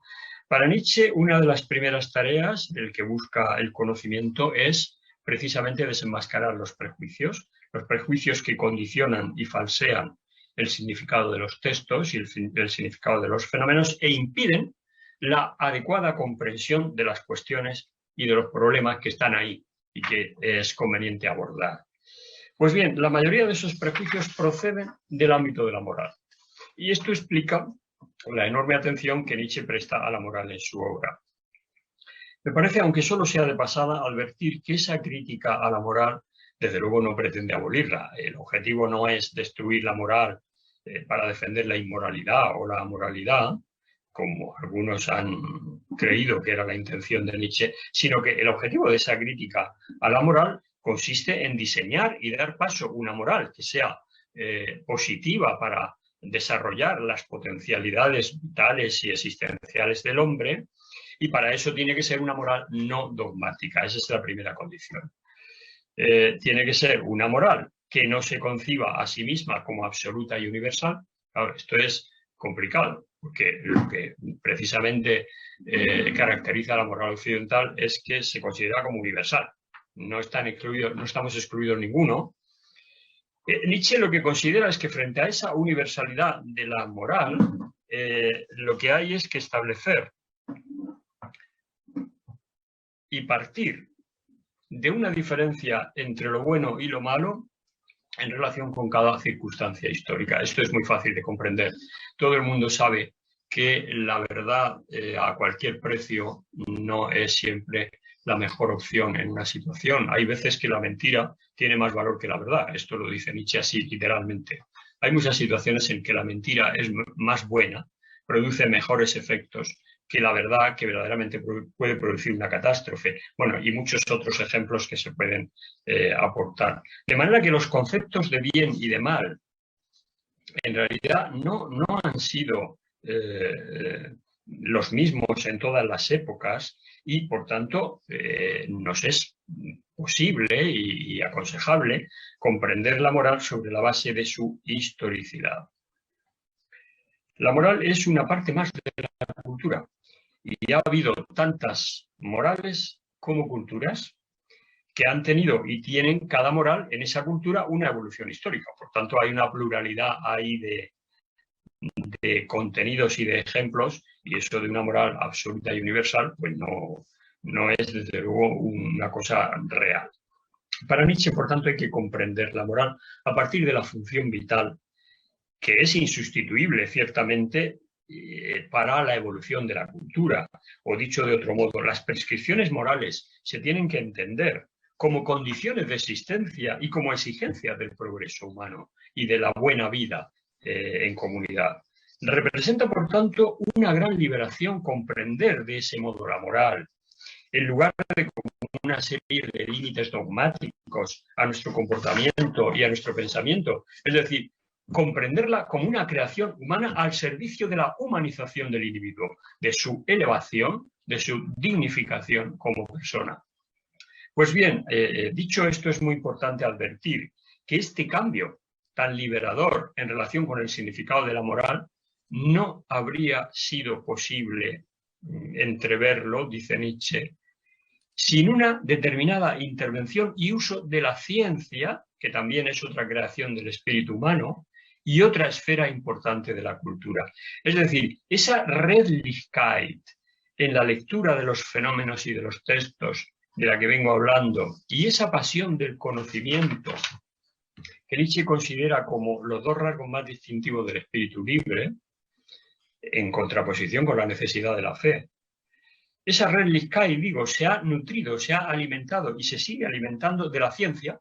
Para Nietzsche, una de las primeras tareas del que busca el conocimiento es precisamente desenmascarar los prejuicios que condicionan y falsean el significado de los textos y el significado de los fenómenos e impiden la adecuada comprensión de las cuestiones y de los problemas que están ahí y que es conveniente abordar. Pues bien, la mayoría de esos prejuicios proceden del ámbito de la moral. Y esto explica la enorme atención que Nietzsche presta a la moral en su obra. Me parece, aunque solo sea de pasada, advertir que esa crítica a la moral, desde luego, no pretende abolirla. El objetivo no es destruir la moral para defender la inmoralidad o la moralidad, como algunos han creído que era la intención de Nietzsche, sino que el objetivo de esa crítica a la moral consiste en diseñar y dar paso a una moral que sea positiva para desarrollar las potencialidades vitales y existenciales del hombre, y para eso tiene que ser una moral no dogmática. Esa es la primera condición. Tiene que ser una moral que no se conciba a sí misma como absoluta y universal. Claro, esto es complicado, porque lo que precisamente caracteriza a la moral occidental es que se considera como universal. No estamos excluidos ninguno. Nietzsche lo que considera es que frente a esa universalidad de la moral, lo que hay es que establecer y partir de una diferencia entre lo bueno y lo malo en relación con cada circunstancia histórica. Esto es muy fácil de comprender. Todo el mundo sabe que la verdad a cualquier precio no es siempre la mejor opción en una situación. Hay veces que la mentira tiene más valor que la verdad. Esto lo dice Nietzsche así, literalmente. Hay muchas situaciones en que la mentira es más buena, produce mejores efectos que la verdad, que verdaderamente puede producir una catástrofe. Bueno, y muchos otros ejemplos que se pueden aportar. De manera que los conceptos de bien y de mal, en realidad, no han sido los mismos en todas las épocas y, por tanto, nos es posible y aconsejable comprender la moral sobre la base de su historicidad. La moral es una parte más de la cultura y ha habido tantas morales como culturas que han tenido y tienen cada moral en esa cultura una evolución histórica. Por tanto, hay una pluralidad ahí de contenidos y de ejemplos, y eso de una moral absoluta y universal, pues no es desde luego una cosa real. Para Nietzsche, por tanto, hay que comprender la moral a partir de la función vital, que es insustituible, ciertamente, para la evolución de la cultura. O dicho de otro modo, las prescripciones morales se tienen que entender como condiciones de existencia y como exigencias del progreso humano y de la buena vida en comunidad. Representa, por tanto, una gran liberación comprender de ese modo la moral, en lugar de como una serie de límites dogmáticos a nuestro comportamiento y a nuestro pensamiento. Es decir, comprenderla como una creación humana al servicio de la humanización del individuo, de su elevación, de su dignificación como persona. Pues bien, dicho esto, es muy importante advertir que este cambio tan liberador en relación con el significado de la moral no habría sido posible entreverlo, dice Nietzsche, sin una determinada intervención y uso de la ciencia, que también es otra creación del espíritu humano, y otra esfera importante de la cultura. Es decir, esa Redlichkeit en la lectura de los fenómenos y de los textos de la que vengo hablando, y esa pasión del conocimiento que Nietzsche considera como los dos rasgos más distintivos del espíritu libre, en contraposición con la necesidad de la fe. Esa Redlichkeit, digo, se ha nutrido, se ha alimentado y se sigue alimentando de la ciencia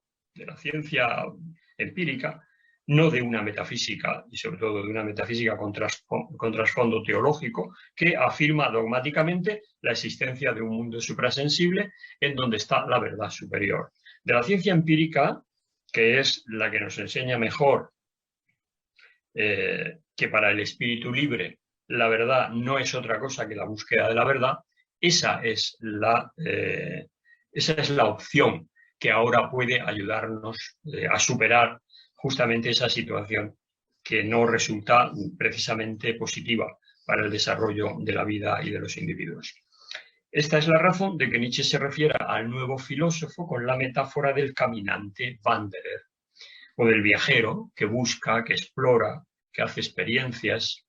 empírica, no de una metafísica, y sobre todo de una metafísica con trasfondo teológico, que afirma dogmáticamente la existencia de un mundo suprasensible en donde está la verdad superior. De la ciencia empírica, que es la que nos enseña mejor que para el espíritu libre la verdad no es otra cosa que la búsqueda de la verdad, esa es la opción que ahora puede ayudarnos a superar justamente esa situación que no resulta precisamente positiva para el desarrollo de la vida y de los individuos. Esta es la razón de que Nietzsche se refiera al nuevo filósofo con la metáfora del caminante Wanderer, o del viajero que busca, que explora, que hace experiencias.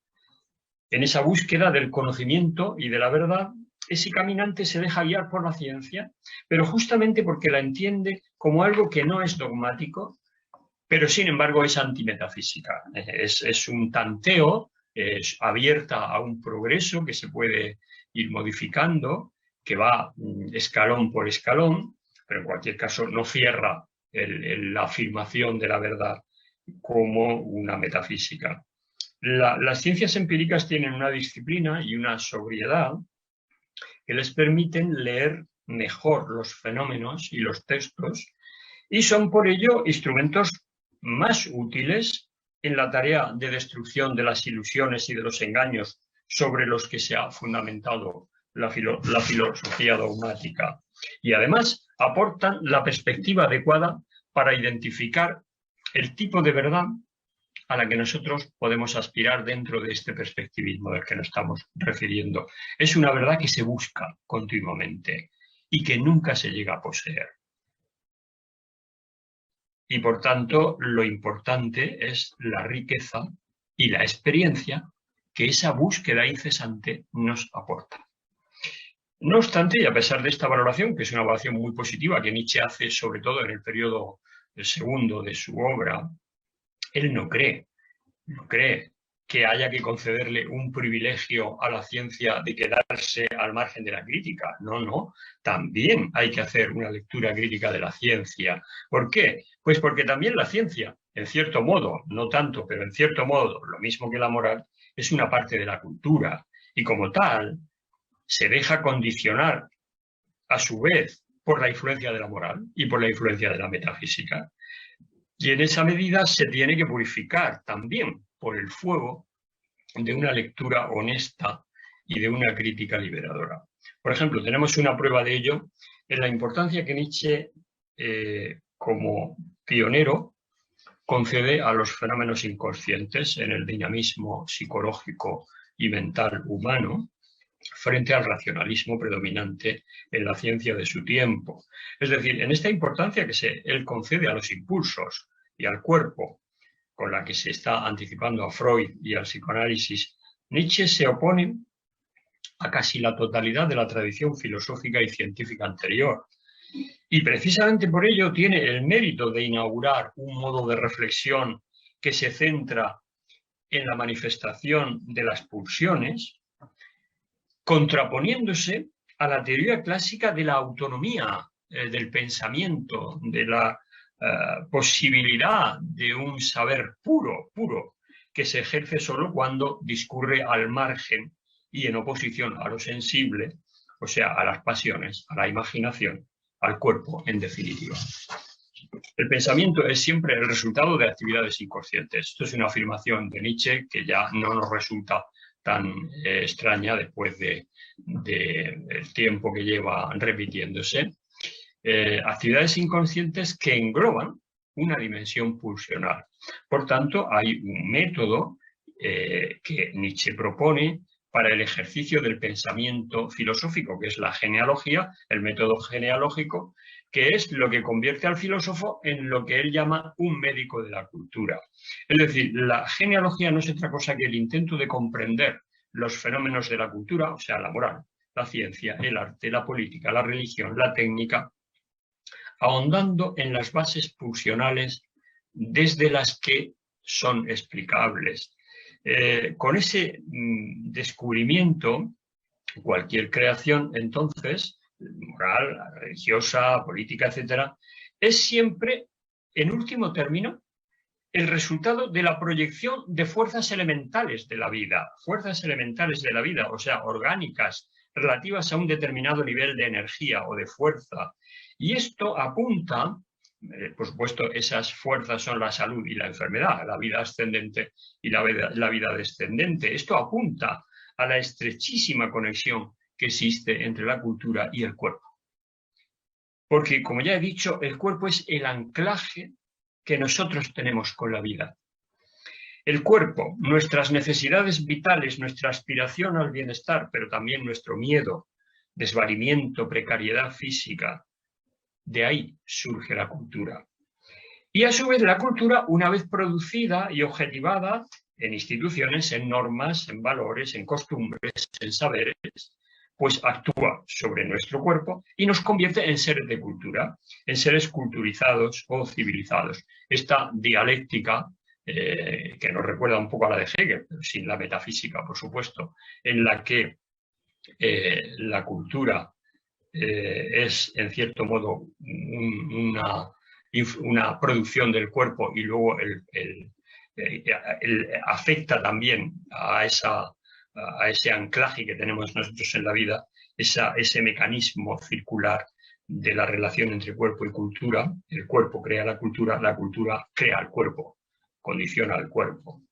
En esa búsqueda del conocimiento y de la verdad, ese caminante se deja guiar por la ciencia, pero justamente porque la entiende como algo que no es dogmático, pero sin embargo es antimetafísica. Es un tanteo, es abierta a un progreso que se puede ir modificando, que va escalón por escalón, pero en cualquier caso no cierra la afirmación de la verdad como una metafísica. Las ciencias empíricas tienen una disciplina y una sobriedad que les permiten leer mejor los fenómenos y los textos y son por ello instrumentos más útiles en la tarea de destrucción de las ilusiones y de los engaños sobre los que se ha fundamentado la filosofía dogmática. Y además aportan la perspectiva adecuada para identificar el tipo de verdad a la que nosotros podemos aspirar dentro de este perspectivismo del que nos estamos refiriendo. Es una verdad que se busca continuamente y que nunca se llega a poseer. Y por tanto, lo importante es la riqueza y la experiencia que esa búsqueda incesante nos aporta. No obstante, y a pesar de esta valoración, que es una valoración muy positiva que Nietzsche hace sobre todo en el periodo segundo de su obra, él no cree que haya que concederle un privilegio a la ciencia de quedarse al margen de la crítica. No. También hay que hacer una lectura crítica de la ciencia. ¿Por qué? Pues porque también la ciencia, en cierto modo, no tanto, pero en cierto modo, lo mismo que la moral, es una parte de la cultura. Y como tal, se deja condicionar, a su vez, por la influencia de la moral y por la influencia de la metafísica. Y en esa medida se tiene que purificar también por el fuego de una lectura honesta y de una crítica liberadora. Por ejemplo, tenemos una prueba de ello en la importancia que Nietzsche, como pionero, concede a los fenómenos inconscientes en el dinamismo psicológico y mental humano frente al racionalismo predominante en la ciencia de su tiempo. Es decir, en esta importancia que él concede a los impulsos y al cuerpo, con la que se está anticipando a Freud y al psicoanálisis, Nietzsche se opone a casi la totalidad de la tradición filosófica y científica anterior. Y precisamente por ello tiene el mérito de inaugurar un modo de reflexión que se centra en la manifestación de las pulsiones, contraponiéndose a la teoría clásica de la autonomía del pensamiento, de la posibilidad de un saber puro, que se ejerce solo cuando discurre al margen y en oposición a lo sensible, o sea, a las pasiones, a la imaginación, al cuerpo, en definitiva. El pensamiento es siempre el resultado de actividades inconscientes. Esto es una afirmación de Nietzsche que ya no nos resulta tan extraña después del tiempo que lleva repitiéndose. Actividades inconscientes que engloban una dimensión pulsional. Por tanto, hay un método que Nietzsche propone para el ejercicio del pensamiento filosófico, que es la genealogía, el método genealógico, que es lo que convierte al filósofo en lo que él llama un médico de la cultura. Es decir, la genealogía no es otra cosa que el intento de comprender los fenómenos de la cultura, o sea, la moral, la ciencia, el arte, la política, la religión, la técnica, ahondando en las bases pulsionales desde las que son explicables. Con ese descubrimiento, cualquier creación, entonces, moral, religiosa, política, etcétera, es siempre, en último término, el resultado de la proyección de fuerzas elementales de la vida, o sea, orgánicas, relativas a un determinado nivel de energía o de fuerza. Y esto apunta, por supuesto, esas fuerzas son la salud y la enfermedad, la vida ascendente y la vida descendente. Esto apunta a la estrechísima conexión que existe entre la cultura y el cuerpo. Porque, como ya he dicho, el cuerpo es el anclaje que nosotros tenemos con la vida. El cuerpo, nuestras necesidades vitales, nuestra aspiración al bienestar, pero también nuestro miedo, desvalimiento, precariedad física, de ahí surge la cultura. Y a su vez la cultura, una vez producida y objetivada en instituciones, en normas, en valores, en costumbres, en saberes, pues actúa sobre nuestro cuerpo y nos convierte en seres de cultura, en seres culturizados o civilizados. Esta dialéctica, que nos recuerda un poco a la de Hegel, pero sin la metafísica, por supuesto, en la que la cultura es, en cierto modo, una producción del cuerpo y luego afecta también a ese anclaje que tenemos nosotros en la vida, ese mecanismo circular de la relación entre cuerpo y cultura. El cuerpo crea la cultura crea el cuerpo, condiciona al cuerpo.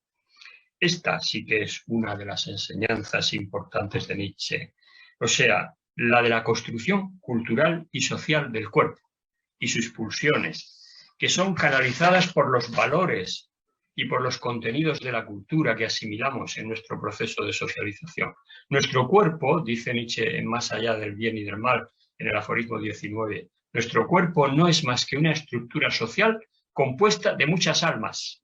Esta sí que es una de las enseñanzas importantes de Nietzsche, o sea, la de la construcción cultural y social del cuerpo y sus pulsiones, que son canalizadas por los valores y por los contenidos de la cultura que asimilamos en nuestro proceso de socialización. Nuestro cuerpo, dice Nietzsche en Más allá del bien y del mal, en el aforismo 19, nuestro cuerpo no es más que una estructura social compuesta de muchas almas.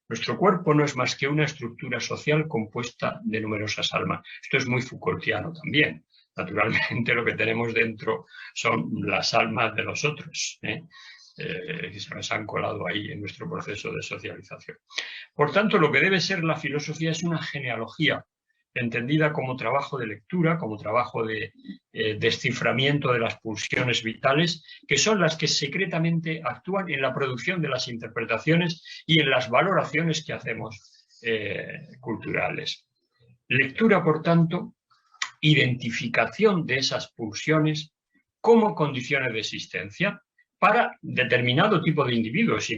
Nuestro cuerpo no es más que una estructura social compuesta de numerosas almas. Esto es muy Foucaultiano también. Naturalmente lo que tenemos dentro son las almas de los otros, que se nos han colado ahí en nuestro proceso de socialización. Por tanto, lo que debe ser la filosofía es una genealogía, entendida como trabajo de lectura, como trabajo de desciframiento de las pulsiones vitales, que son las que secretamente actúan en la producción de las interpretaciones y en las valoraciones que hacemos culturales. Lectura, por tanto, identificación de esas pulsiones como condiciones de existencia para determinado tipo de individuos,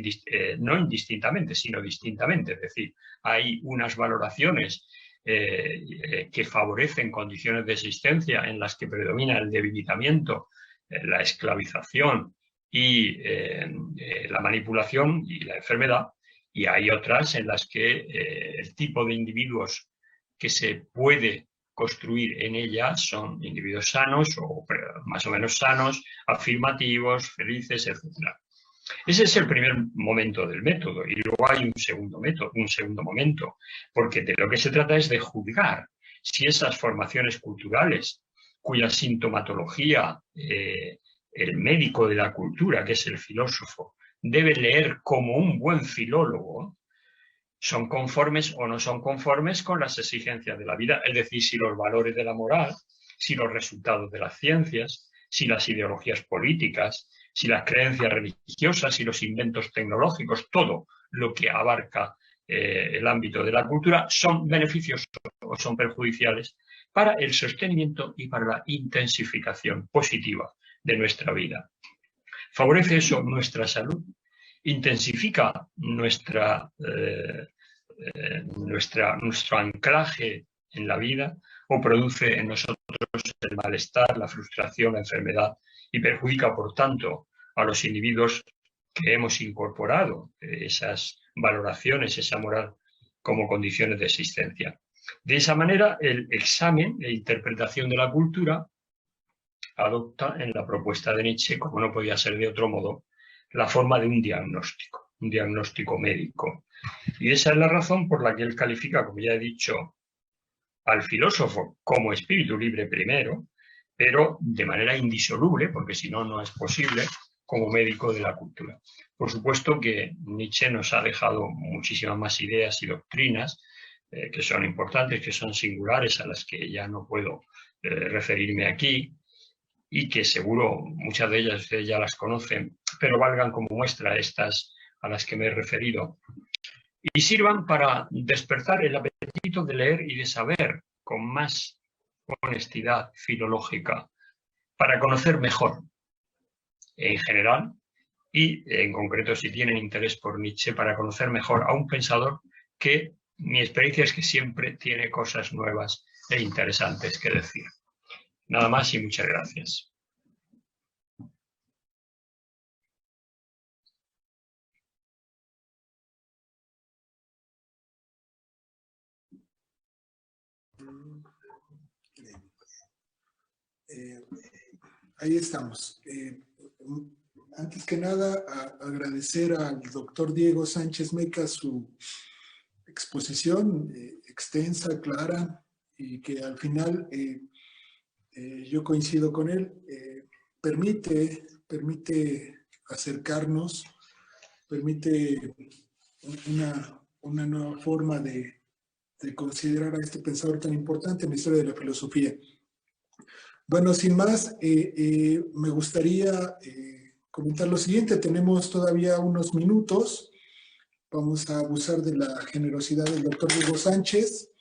no indistintamente, sino distintamente. Es decir, hay unas valoraciones que favorecen condiciones de existencia en las que predomina el debilitamiento, la esclavización y la manipulación y la enfermedad, y hay otras en las que el tipo de individuos que se puede construir en ella son individuos sanos o más o menos sanos, afirmativos, felices, etc. Ese es el primer momento del método, y luego hay un segundo momento, porque de lo que se trata es de juzgar si esas formaciones culturales, cuya sintomatología el médico de la cultura, que es el filósofo, debe leer como un buen filólogo, son conformes o no son conformes con las exigencias de la vida, es decir, si los valores de la moral, si los resultados de las ciencias, si las ideologías políticas, si las creencias religiosas, si los inventos tecnológicos, todo lo que abarca el ámbito de la cultura, son beneficiosos o son perjudiciales para el sostenimiento y para la intensificación positiva de nuestra vida. ¿Favorece eso nuestra salud? ¿Intensifica nuestro anclaje en la vida o produce en nosotros el malestar, la frustración, la enfermedad y perjudica, por tanto, a los individuos que hemos incorporado esas valoraciones, esa moral como condiciones de existencia? De esa manera, el examen e interpretación de la cultura adopta en la propuesta de Nietzsche, como no podía ser de otro modo, la forma de un diagnóstico médico. Y esa es la razón por la que él califica, como ya he dicho, al filósofo como espíritu libre primero, pero de manera indisoluble, porque si no, no es posible, como médico de la cultura. Por supuesto que Nietzsche nos ha dejado muchísimas más ideas y doctrinas que son importantes, que son singulares, a las que ya no puedo referirme aquí, y que seguro muchas de ellas ustedes ya las conocen, pero valgan como muestra estas a las que me he referido, y sirvan para despertar el apetito de leer y de saber con más honestidad filológica, para conocer mejor en general y en concreto, si tienen interés por Nietzsche, para conocer mejor a un pensador que mi experiencia es que siempre tiene cosas nuevas e interesantes que decir. Nada más y muchas gracias. Ahí estamos. Antes que nada, agradecer al doctor Diego Sánchez Meca su exposición extensa, clara, y que al final yo coincido con él, permite acercarnos, permite una nueva forma de considerar a este pensador tan importante en la historia de la filosofía. Bueno, sin más, me gustaría comentar lo siguiente. Tenemos todavía unos minutos. Vamos a abusar de la generosidad del doctor Diego Sánchez.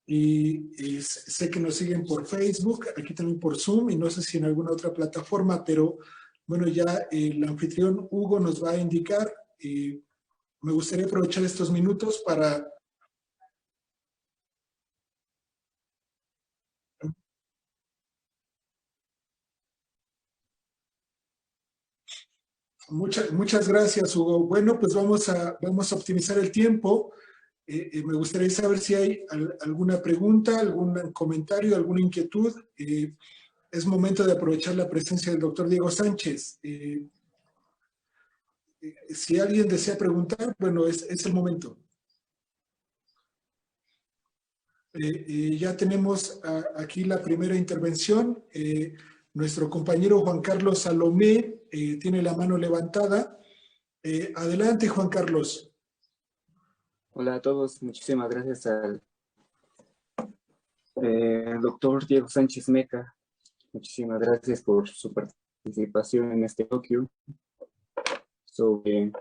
Y sé que nos siguen por Facebook, aquí también por Zoom, y no sé si en alguna otra plataforma, pero bueno, ya el anfitrión Hugo nos va a indicar. Me gustaría aprovechar estos minutos para... Muchas gracias, Hugo. Bueno, pues vamos a optimizar el tiempo. Me gustaría saber si hay alguna pregunta, algún comentario, alguna inquietud. Es momento de aprovechar la presencia del doctor Diego Sánchez. Si alguien desea preguntar, bueno, es el momento. Ya tenemos aquí la primera intervención. Nuestro compañero Juan Carlos Salomé tiene la mano levantada. Adelante, Juan Carlos. Hola a todos, muchísimas gracias al doctor Diego Sánchez Meca. Muchísimas gracias por su participación en este coloquio sobre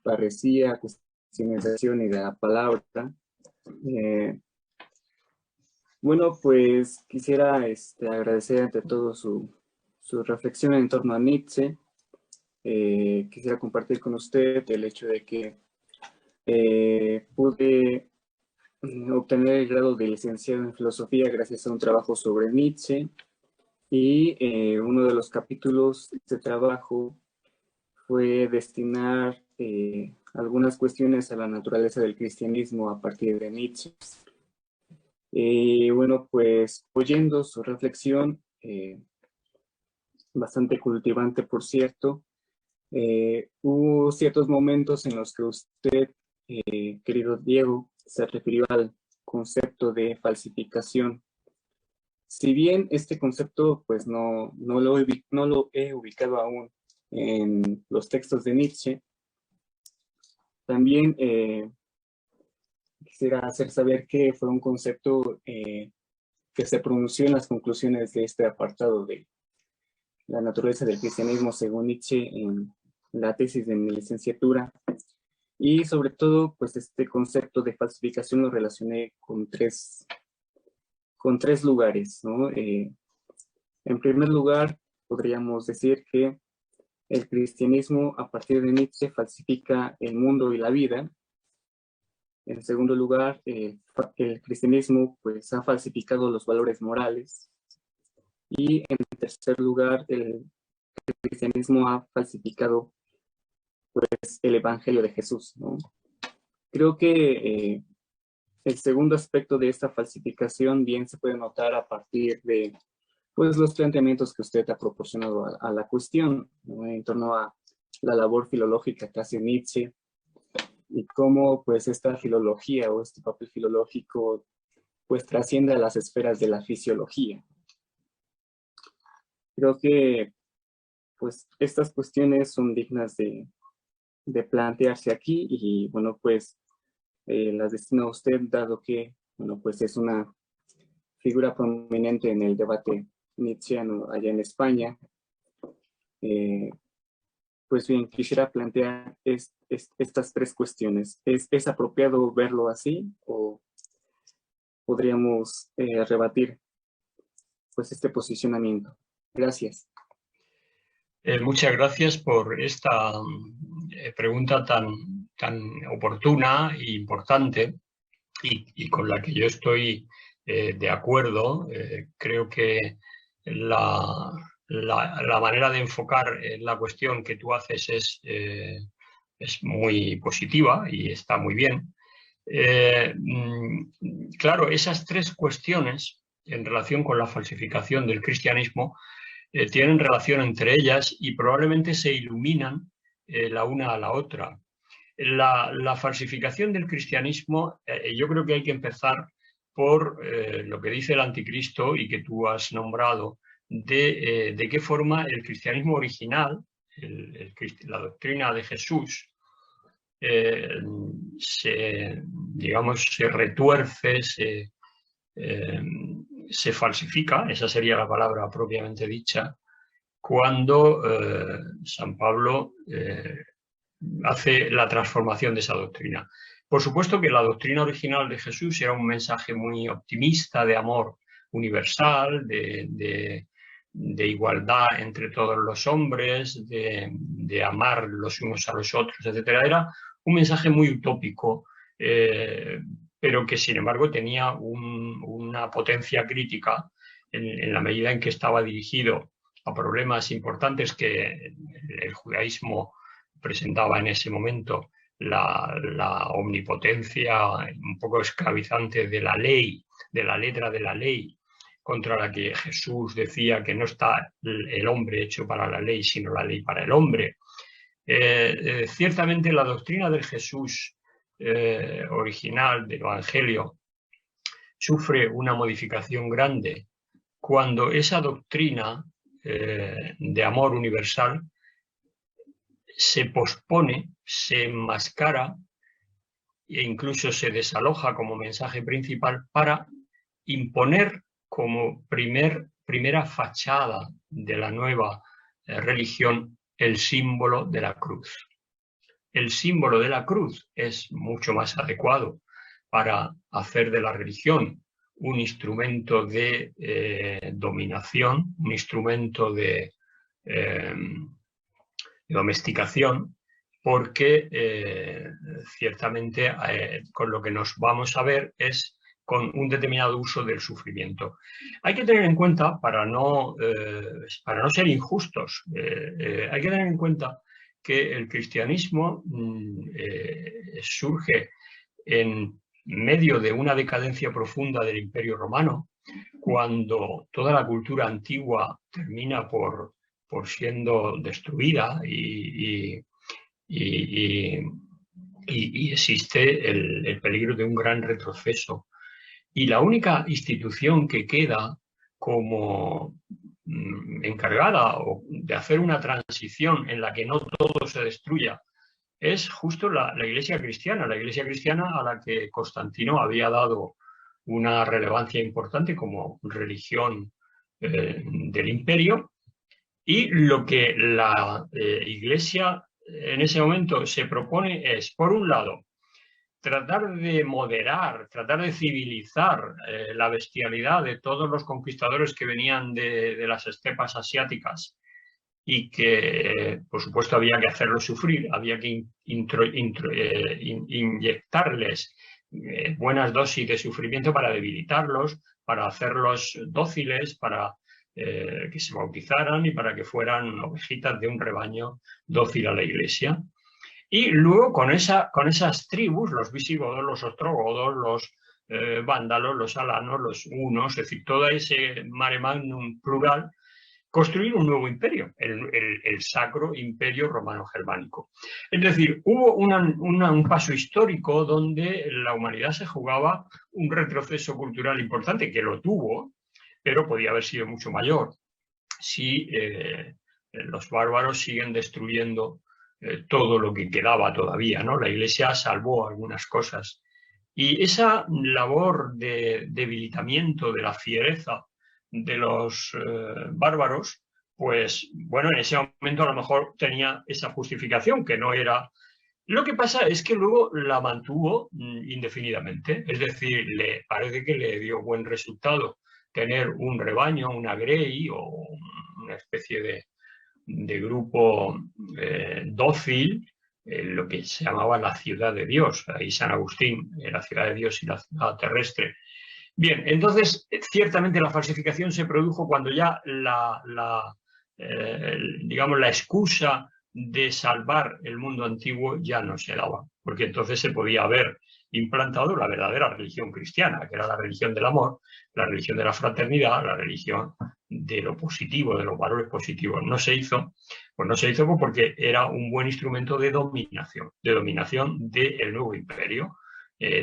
parresía, cuestionalización y la palabra. Bueno, pues quisiera agradecer ante todo su reflexión en torno a Nietzsche. Quisiera compartir con usted el hecho de que pude obtener el grado de licenciado en filosofía gracias a un trabajo sobre Nietzsche, y uno de los capítulos de este trabajo fue destinar algunas cuestiones a la naturaleza del cristianismo a partir de Nietzsche. Bueno, pues oyendo su reflexión, bastante cultivante por cierto, hubo ciertos momentos en los que usted, querido Diego, se refirió al concepto de falsificación. Si bien este concepto pues no lo he ubicado aún en los textos de Nietzsche, también quisiera hacer saber que fue un concepto que se pronunció en las conclusiones de este apartado de la naturaleza del cristianismo según Nietzsche en la tesis de mi licenciatura. Y sobre todo, pues este concepto de falsificación lo relacioné con tres lugares, ¿no? En primer lugar, podríamos decir que el cristianismo a partir de Nietzsche falsifica el mundo y la vida. En segundo lugar, el cristianismo pues ha falsificado los valores morales. Y en tercer lugar, el cristianismo ha falsificado pues el evangelio de Jesús, ¿no? Creo que el segundo aspecto de esta falsificación bien se puede notar a partir de pues, los planteamientos que usted ha proporcionado a la cuestión, ¿no? En torno a la labor filológica que hace Nietzsche y cómo pues esta filología o este papel filológico pues trasciende a las esferas de la fisiología. Creo que pues estas cuestiones son dignas de plantearse aquí y bueno, pues las destina a usted, dado que, bueno, pues es una figura prominente en el debate nietzscheano allá en España. Pues bien, quisiera plantear estas tres cuestiones. ¿Es apropiado verlo así o podríamos rebatir pues este posicionamiento? Gracias. Muchas gracias por esta pregunta tan oportuna e importante y con la que yo estoy de acuerdo. Creo que la manera de enfocar la cuestión que tú haces es muy positiva y está muy bien. Claro, esas tres cuestiones en relación con la falsificación del cristianismo tienen relación entre ellas y probablemente se iluminan la una a la otra. La falsificación del cristianismo, yo creo que hay que empezar por lo que dice el anticristo y que tú has nombrado, de qué forma el cristianismo original, la doctrina de Jesús, se retuerce, se falsifica, esa sería la palabra propiamente dicha, cuando San Pablo hace la transformación de esa doctrina. Por supuesto que la doctrina original de Jesús era un mensaje muy optimista de amor universal, de igualdad entre todos los hombres, de amar los unos a los otros, etc. Era un mensaje muy utópico, pero que sin embargo tenía una potencia crítica en la medida en que estaba dirigido a problemas importantes que el judaísmo presentaba en ese momento, la omnipotencia un poco esclavizante de la ley, de la letra de la ley, contra la que Jesús decía que no está el hombre hecho para la ley, sino la ley para el hombre. Ciertamente la doctrina del Jesús original del Evangelio sufre una modificación grande cuando esa doctrina de amor universal se pospone, se enmascara e incluso se desaloja como mensaje principal para imponer como primera fachada de la nueva religión el símbolo de la cruz. El símbolo de la cruz es mucho más adecuado para hacer de la religión un instrumento de dominación, un instrumento de domesticación, porque ciertamente con lo que nos vamos a ver es con un determinado uso del sufrimiento. Hay que tener en cuenta, para no ser injustos, hay que tener en cuenta que el cristianismo surge en medio de una decadencia profunda del Imperio Romano, cuando toda la cultura antigua termina por siendo destruida y existe el peligro de un gran retroceso. Y la única institución que queda como encargada de hacer una transición en la que no todo se destruya es justo la Iglesia cristiana a la que Constantino había dado una relevancia importante como religión del imperio. Y lo que la Iglesia en ese momento se propone es, por un lado, tratar de moderar, tratar de civilizar la bestialidad de todos los conquistadores que venían de las estepas asiáticas y que, por supuesto, había que hacerlos sufrir, había que inyectarles buenas dosis de sufrimiento para debilitarlos, para hacerlos dóciles, para que se bautizaran y para que fueran ovejitas de un rebaño dócil a la Iglesia. Y luego con esas tribus, los visigodos, los ostrogodos, los vándalos, los alanos, los hunos, es decir, todo ese mare magnum plural, construir un nuevo imperio, el Sacro Imperio Romano-Germánico. Es decir, hubo un paso histórico donde la humanidad se jugaba un retroceso cultural importante, que lo tuvo, pero podía haber sido mucho mayor si los bárbaros siguen destruyendo todo lo que quedaba todavía, ¿no? La Iglesia salvó algunas cosas. Y esa labor de debilitamiento de la fiereza de los bárbaros, pues bueno, en ese momento a lo mejor tenía esa justificación, que no era... Lo que pasa es que luego la mantuvo indefinidamente, es decir, le parece que le dio buen resultado tener un rebaño, una grey o una especie de grupo dócil, lo que se llamaba la ciudad de Dios, ahí San Agustín, la ciudad de Dios y la ciudad terrestre. Bien, entonces, ciertamente la falsificación se produjo cuando ya digamos, la excusa de salvar el mundo antiguo ya no se daba, porque entonces se podía haber implantado la verdadera religión cristiana, que era la religión del amor, la religión de la fraternidad, la religión de lo positivo, de los valores positivos. No se hizo, pues no se hizo porque era un buen instrumento de dominación del nuevo imperio,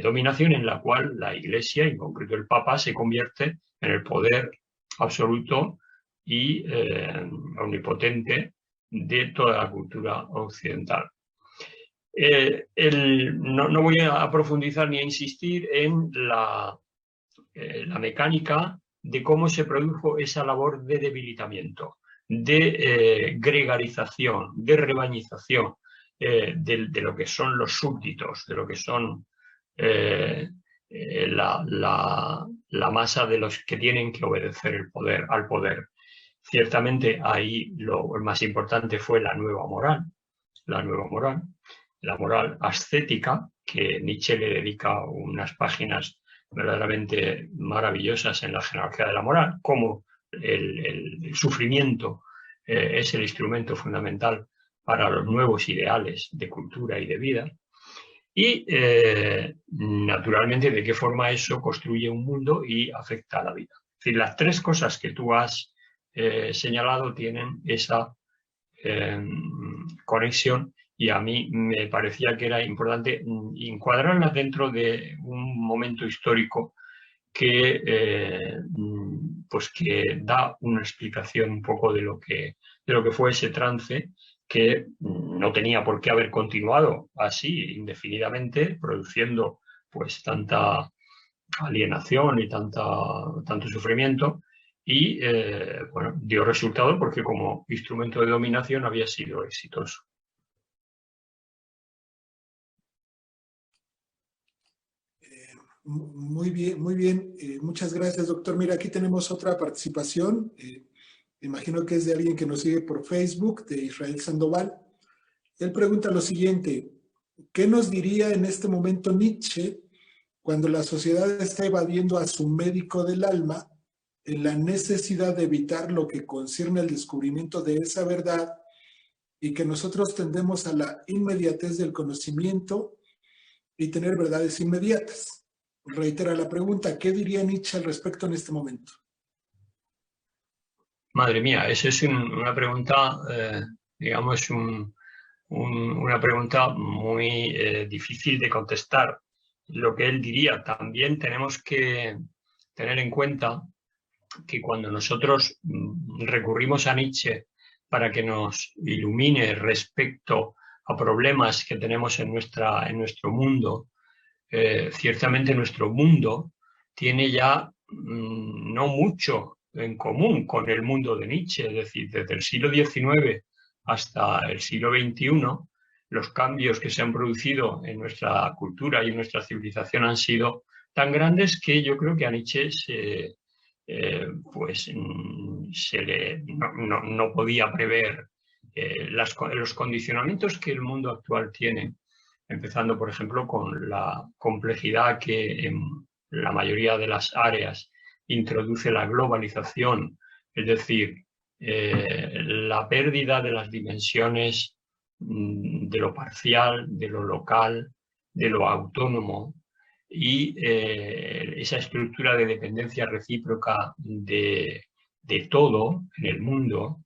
dominación en la cual la Iglesia, en concreto el Papa, se convierte en el poder absoluto y omnipotente de toda la cultura occidental. No voy a profundizar ni a insistir en la mecánica de cómo se produjo esa labor de debilitamiento, de gregarización, de rebañización de lo que son los súbditos, de lo que son la masa de los que tienen que obedecer al poder. Ciertamente ahí lo más importante fue la nueva moral, la moral ascética, que Nietzsche le dedica unas páginas verdaderamente maravillosas en la genealogía de la moral, como el sufrimiento es el instrumento fundamental para los nuevos ideales de cultura y de vida, y naturalmente de qué forma eso construye un mundo y afecta a la vida. Es decir, las tres cosas que tú has señalado tienen esa conexión, y a mí me parecía que era importante encuadrarlas dentro de un momento histórico que, pues que da una explicación un poco de lo que fue ese trance, que no tenía por qué haber continuado así indefinidamente, produciendo pues tanta alienación y tanto sufrimiento, y bueno, dio resultado porque como instrumento de dominación había sido exitoso. Muy bien, muy bien. Muchas gracias, doctor. Mira, aquí tenemos otra participación. Me imagino que es de alguien que nos sigue por Facebook, de Israel Sandoval. Él pregunta lo siguiente: ¿qué nos diría en este momento Nietzsche cuando la sociedad está evadiendo a su médico del alma en la necesidad de evitar lo que concierne al descubrimiento de esa verdad, y que nosotros tendemos a la inmediatez del conocimiento y tener verdades inmediatas? Reitera la pregunta: ¿qué diría Nietzsche al respecto en este momento? Madre mía, esa es una pregunta, digamos, una pregunta muy difícil de contestar. Lo que él diría, también tenemos que tener en cuenta que cuando nosotros recurrimos a Nietzsche para que nos ilumine respecto a problemas que tenemos en nuestro mundo, ciertamente nuestro mundo tiene ya no mucho en común con el mundo de Nietzsche, es decir, desde el siglo XIX hasta el siglo XXI, los cambios que se han producido en nuestra cultura y en nuestra civilización han sido tan grandes que yo creo que a Nietzsche no podía prever los condicionamientos que el mundo actual tiene, empezando, por ejemplo, con la complejidad que en la mayoría de las áreas introduce la globalización, es decir, la pérdida de las dimensiones de lo parcial, de lo local, de lo autónomo, y esa estructura de dependencia recíproca de todo en el mundo,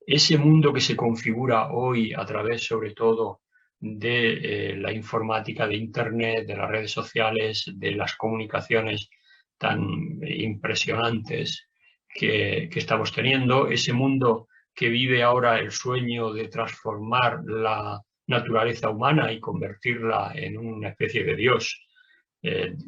ese mundo que se configura hoy a través, sobre todo, de la informática, de Internet, de las redes sociales, de las comunicaciones tan impresionantes que estamos teniendo, ese mundo que vive ahora el sueño de transformar la naturaleza humana y convertirla en una especie de Dios,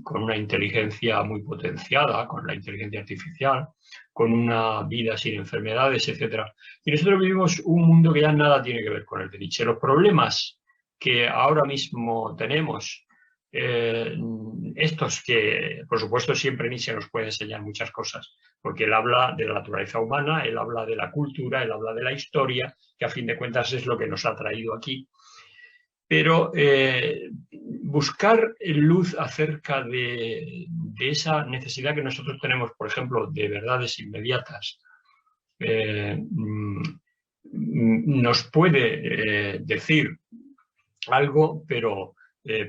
con una inteligencia muy potenciada, con la inteligencia artificial, con una vida sin enfermedades, etc. Y nosotros vivimos un mundo que ya nada tiene que ver con el de Nietzsche. Los problemas que ahora mismo tenemos, estos que, por supuesto, siempre Nietzsche nos puede enseñar muchas cosas, porque él habla de la naturaleza humana, él habla de la cultura, él habla de la historia, que a fin de cuentas es lo que nos ha traído aquí. Pero buscar luz acerca de esa necesidad que nosotros tenemos, por ejemplo, de verdades inmediatas, nos puede decir algo, pero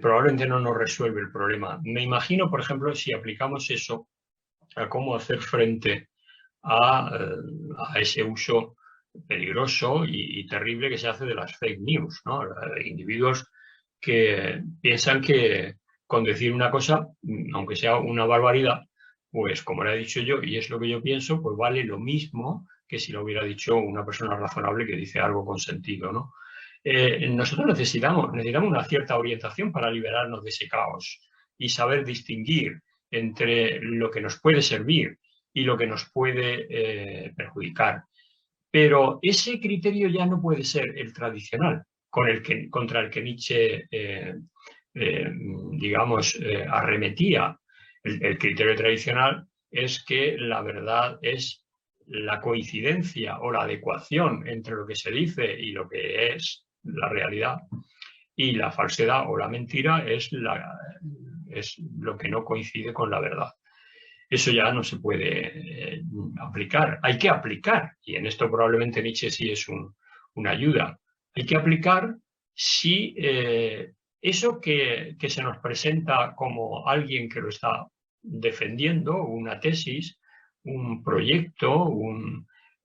probablemente no nos resuelve el problema. Me imagino, por ejemplo, si aplicamos eso a cómo hacer frente a ese uso peligroso y terrible que se hace de las fake news, ¿no? Individuos que piensan que con decir una cosa, aunque sea una barbaridad, pues como le he dicho yo, y es lo que yo pienso, pues vale lo mismo que si lo hubiera dicho una persona razonable que dice algo con sentido, ¿no? Nosotros necesitamos una cierta orientación para liberarnos de ese caos y saber distinguir entre lo que nos puede servir y lo que nos puede perjudicar. Pero ese criterio ya no puede ser el tradicional, contra el que Nietzsche, digamos, arremetía. El criterio tradicional es que la verdad es la coincidencia o la adecuación entre lo que se dice y lo que es la realidad, y la falsedad o la mentira es lo que no coincide con la verdad. Eso ya no se puede aplicar. Hay que aplicar, y en esto probablemente Nietzsche sí es una ayuda. Hay que aplicar si eso que se nos presenta como alguien que lo está defendiendo, una tesis, un proyecto,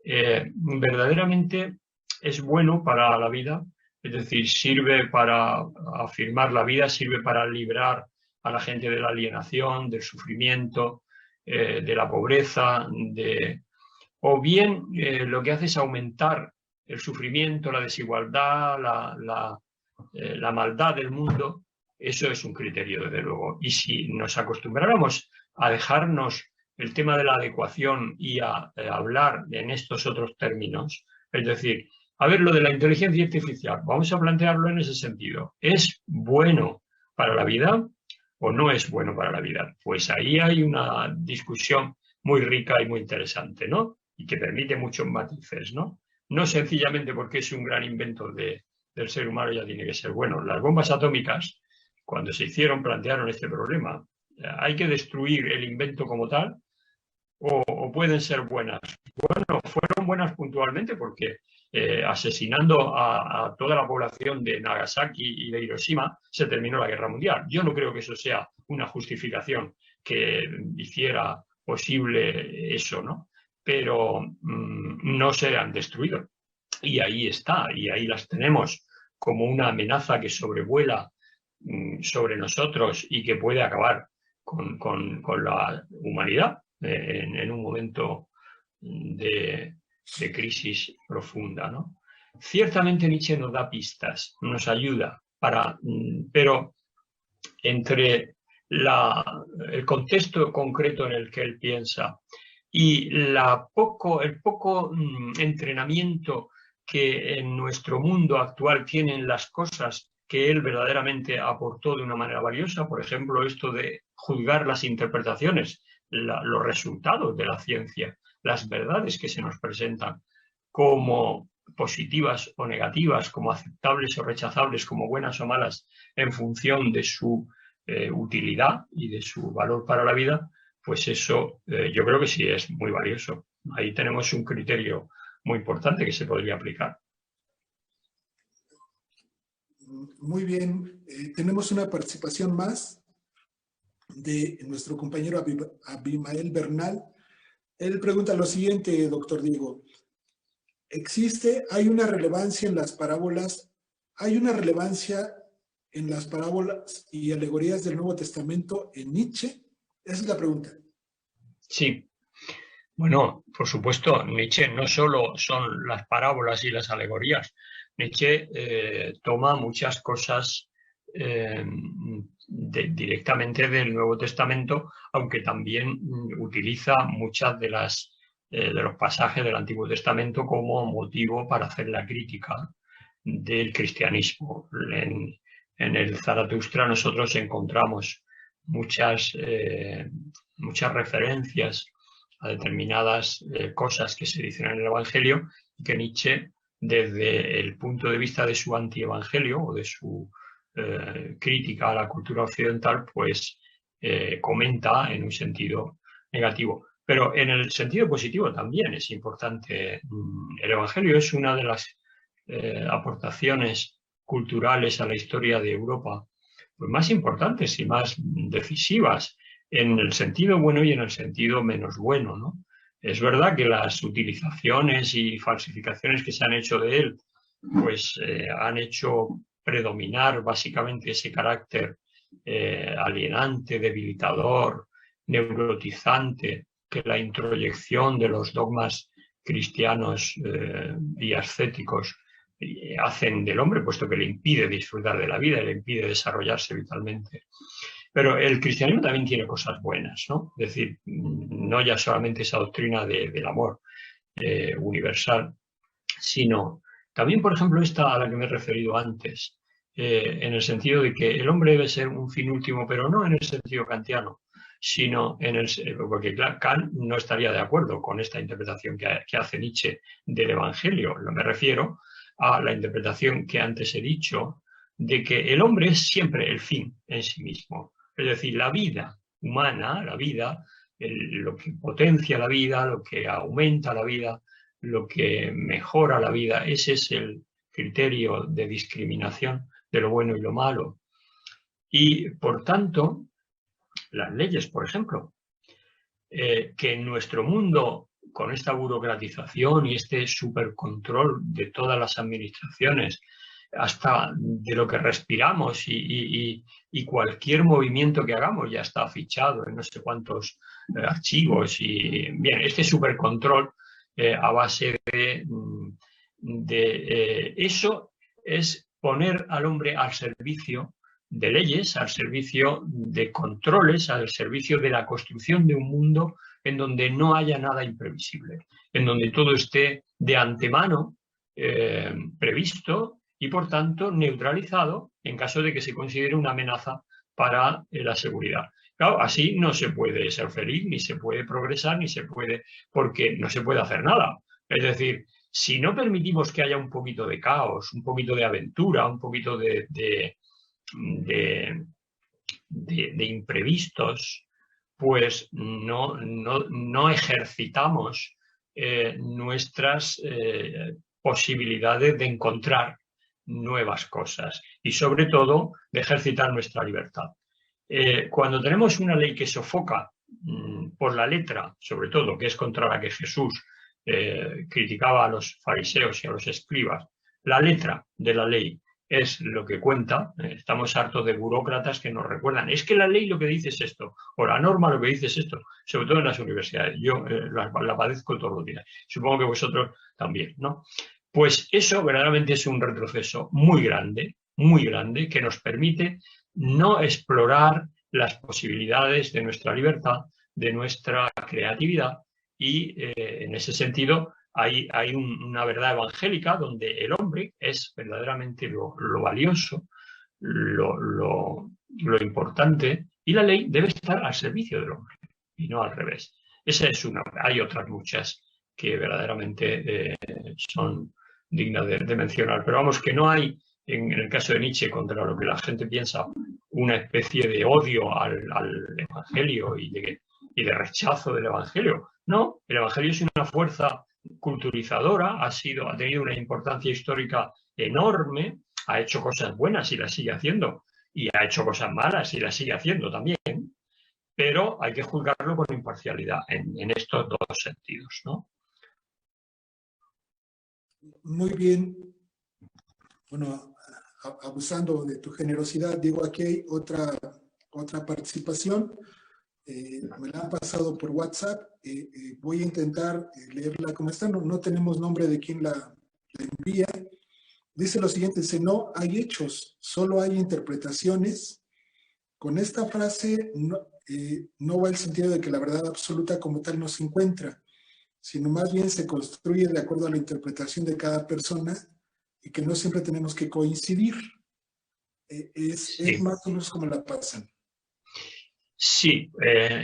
verdaderamente es bueno para la vida, es decir, sirve para afirmar la vida, sirve para librar a la gente de la alienación, del sufrimiento, de la pobreza, o bien lo que hace es aumentar el sufrimiento, la desigualdad, la maldad del mundo. Eso es un criterio, desde luego. Y si nos acostumbráramos a dejarnos el tema de la adecuación y a hablar en estos otros términos, es decir, a ver, lo de la inteligencia artificial, vamos a plantearlo en ese sentido. ¿Es bueno para la vida o no es bueno para la vida? Pues ahí hay una discusión muy rica y muy interesante, ¿no? Y que permite muchos matices, ¿no? No sencillamente porque es un gran invento del ser humano ya tiene que ser bueno. Las bombas atómicas, cuando se hicieron, plantearon este problema. ¿Hay que destruir el invento como tal o pueden ser buenas? Bueno, fueron buenas puntualmente porque asesinando a toda la población de Nagasaki y de Hiroshima se terminó la guerra mundial. Yo no creo que eso sea una justificación que hiciera posible eso, ¿no? Pero no se han destruido. Y ahí está, y ahí las tenemos como una amenaza que sobrevuela sobre nosotros y que puede acabar con la humanidad en un momento de crisis profunda, ¿no? Ciertamente Nietzsche nos da pistas, nos ayuda, pero entre el contexto concreto en el que él piensa y el poco entrenamiento que en nuestro mundo actual tienen las cosas que él verdaderamente aportó de una manera valiosa, por ejemplo, esto de juzgar las interpretaciones, los resultados de la ciencia, las verdades que se nos presentan como positivas o negativas, como aceptables o rechazables, como buenas o malas, en función de su utilidad y de su valor para la vida, pues eso yo creo que sí es muy valioso. Ahí tenemos un criterio muy importante que se podría aplicar. Muy bien, tenemos una participación más de nuestro compañero Abimael Bernal. Él pregunta lo siguiente, doctor Diego. ¿Hay una relevancia en las parábolas? ¿Hay una relevancia en las parábolas y alegorías del Nuevo Testamento en Nietzsche? Esa es la pregunta. Sí. Bueno, por supuesto, Nietzsche no solo son las parábolas y las alegorías. Nietzsche toma muchas cosas directamente del Nuevo Testamento, aunque también utiliza muchas de los pasajes del Antiguo Testamento como motivo para hacer la crítica del cristianismo. En el Zaratustra nosotros encontramos muchas referencias a determinadas cosas que se dicen en el Evangelio, y que Nietzsche, desde el punto de vista de su antievangelio o de su crítica a la cultura occidental, pues comenta en un sentido negativo. Pero en el sentido positivo también es importante. El Evangelio es una de las aportaciones culturales a la historia de Europa pues más importantes y más decisivas, en el sentido bueno y en el sentido menos bueno, ¿no? Es verdad que las utilizaciones y falsificaciones que se han hecho de él, pues han hecho predominar básicamente ese carácter alienante, debilitador, neurotizante, que la introyección de los dogmas cristianos y ascéticos hacen del hombre, puesto que le impide disfrutar de la vida, le impide desarrollarse vitalmente. Pero el cristianismo también tiene cosas buenas, ¿no? Es decir, no ya solamente esa doctrina del amor universal, sino también, por ejemplo, esta a la que me he referido antes, en el sentido de que el hombre debe ser un fin último, pero no en el sentido kantiano, sino porque Kant no estaría de acuerdo con esta interpretación que hace Nietzsche del Evangelio. Me refiero a la interpretación que antes he dicho, de que el hombre es siempre el fin en sí mismo. Es decir, la vida humana, la vida, lo que potencia la vida, lo que aumenta la vida, lo que mejora la vida, ese es el criterio de discriminación de lo bueno y lo malo. Y, por tanto, las leyes, por ejemplo, que en nuestro mundo, con esta burocratización y este supercontrol de todas las administraciones, hasta de lo que respiramos y cualquier movimiento que hagamos ya está fichado en no sé cuántos archivos, y bien, este supercontrol a base de eso es poner al hombre al servicio de leyes, al servicio de controles, al servicio de la construcción de un mundo en donde no haya nada imprevisible, en donde todo esté de antemano previsto y, por tanto, neutralizado en caso de que se considere una amenaza para la seguridad. Claro, así no se puede ser feliz, ni se puede progresar, ni se puede, porque no se puede hacer nada. Es decir, si no permitimos que haya un poquito de caos, un poquito de aventura, un poquito de imprevistos, pues no ejercitamos nuestras posibilidades de encontrar nuevas cosas y, sobre todo, de ejercitar nuestra libertad. Cuando tenemos una ley que sofoca por la letra, sobre todo, que es contra la que Jesús criticaba a los fariseos y a los escribas, la letra de la ley es lo que cuenta. Estamos hartos de burócratas que nos recuerdan, es que la ley lo que dice es esto, o la norma lo que dice es esto, sobre todo en las universidades. Yo la padezco todos los días, supongo que vosotros también, ¿no? Pues eso verdaderamente es un retroceso muy grande, que nos permite no explorar las posibilidades de nuestra libertad, de nuestra creatividad, y en ese sentido hay una verdad evangélica donde el hombre es verdaderamente lo valioso, lo importante, y la ley debe estar al servicio del hombre y no al revés. Esa es una. Hay otras muchas que verdaderamente son dignas de mencionar, pero vamos, que no hay en el caso de Nietzsche, contra lo que la gente piensa, una especie de odio al Evangelio y de rechazo del Evangelio. No, el Evangelio es una fuerza culturizadora, ha tenido una importancia histórica enorme, ha hecho cosas buenas y las sigue haciendo, y ha hecho cosas malas y las sigue haciendo también, pero hay que juzgarlo con imparcialidad en estos dos sentidos, ¿no? Muy bien. Bueno, abusando de tu generosidad, digo, aquí hay otra participación. me la han pasado por WhatsApp. Voy a intentar leerla como está. No tenemos nombre de quién la envía. Dice lo siguiente, dice, no hay hechos, solo hay interpretaciones. Con esta frase no va el sentido de que la verdad absoluta como tal no se encuentra, sino más bien se construye de acuerdo a la interpretación de cada persona y que no siempre tenemos que coincidir. Es más o menos como la pasan. Sí,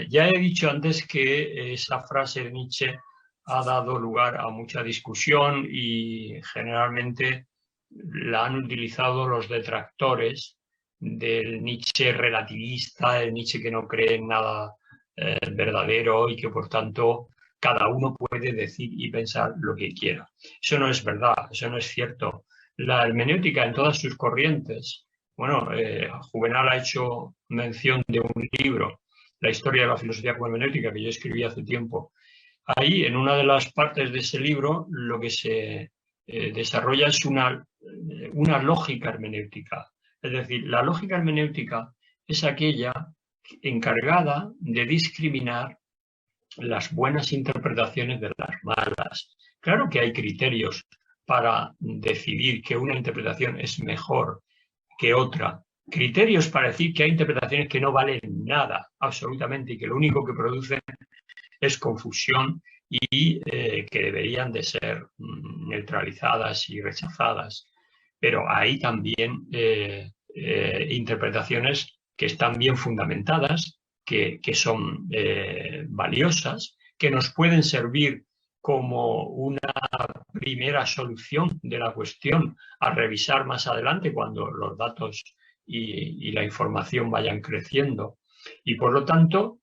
ya he dicho antes que esa frase de Nietzsche ha dado lugar a mucha discusión y generalmente la han utilizado los detractores del Nietzsche relativista, el Nietzsche que no cree en nada verdadero y que por tanto cada uno puede decir y pensar lo que quiera. Eso no es verdad, eso no es cierto. La hermenéutica en todas sus corrientes, bueno, Juvenal ha hecho mención de un libro, La historia de la filosofía hermenéutica, que yo escribí hace tiempo. Ahí, en una de las partes de ese libro, lo que se desarrolla es una lógica hermenéutica. Es decir, la lógica hermenéutica es aquella encargada de discriminar las buenas interpretaciones de las malas. Claro que hay criterios para decidir que una interpretación es mejor que otra. Criterios para decir que hay interpretaciones que no valen nada, absolutamente, y que lo único que producen es confusión y que deberían de ser neutralizadas y rechazadas. Pero hay también interpretaciones que están bien fundamentadas, que son valiosas, que nos pueden servir como una primera solución de la cuestión a revisar más adelante cuando los datos y la información vayan creciendo. Y por lo tanto,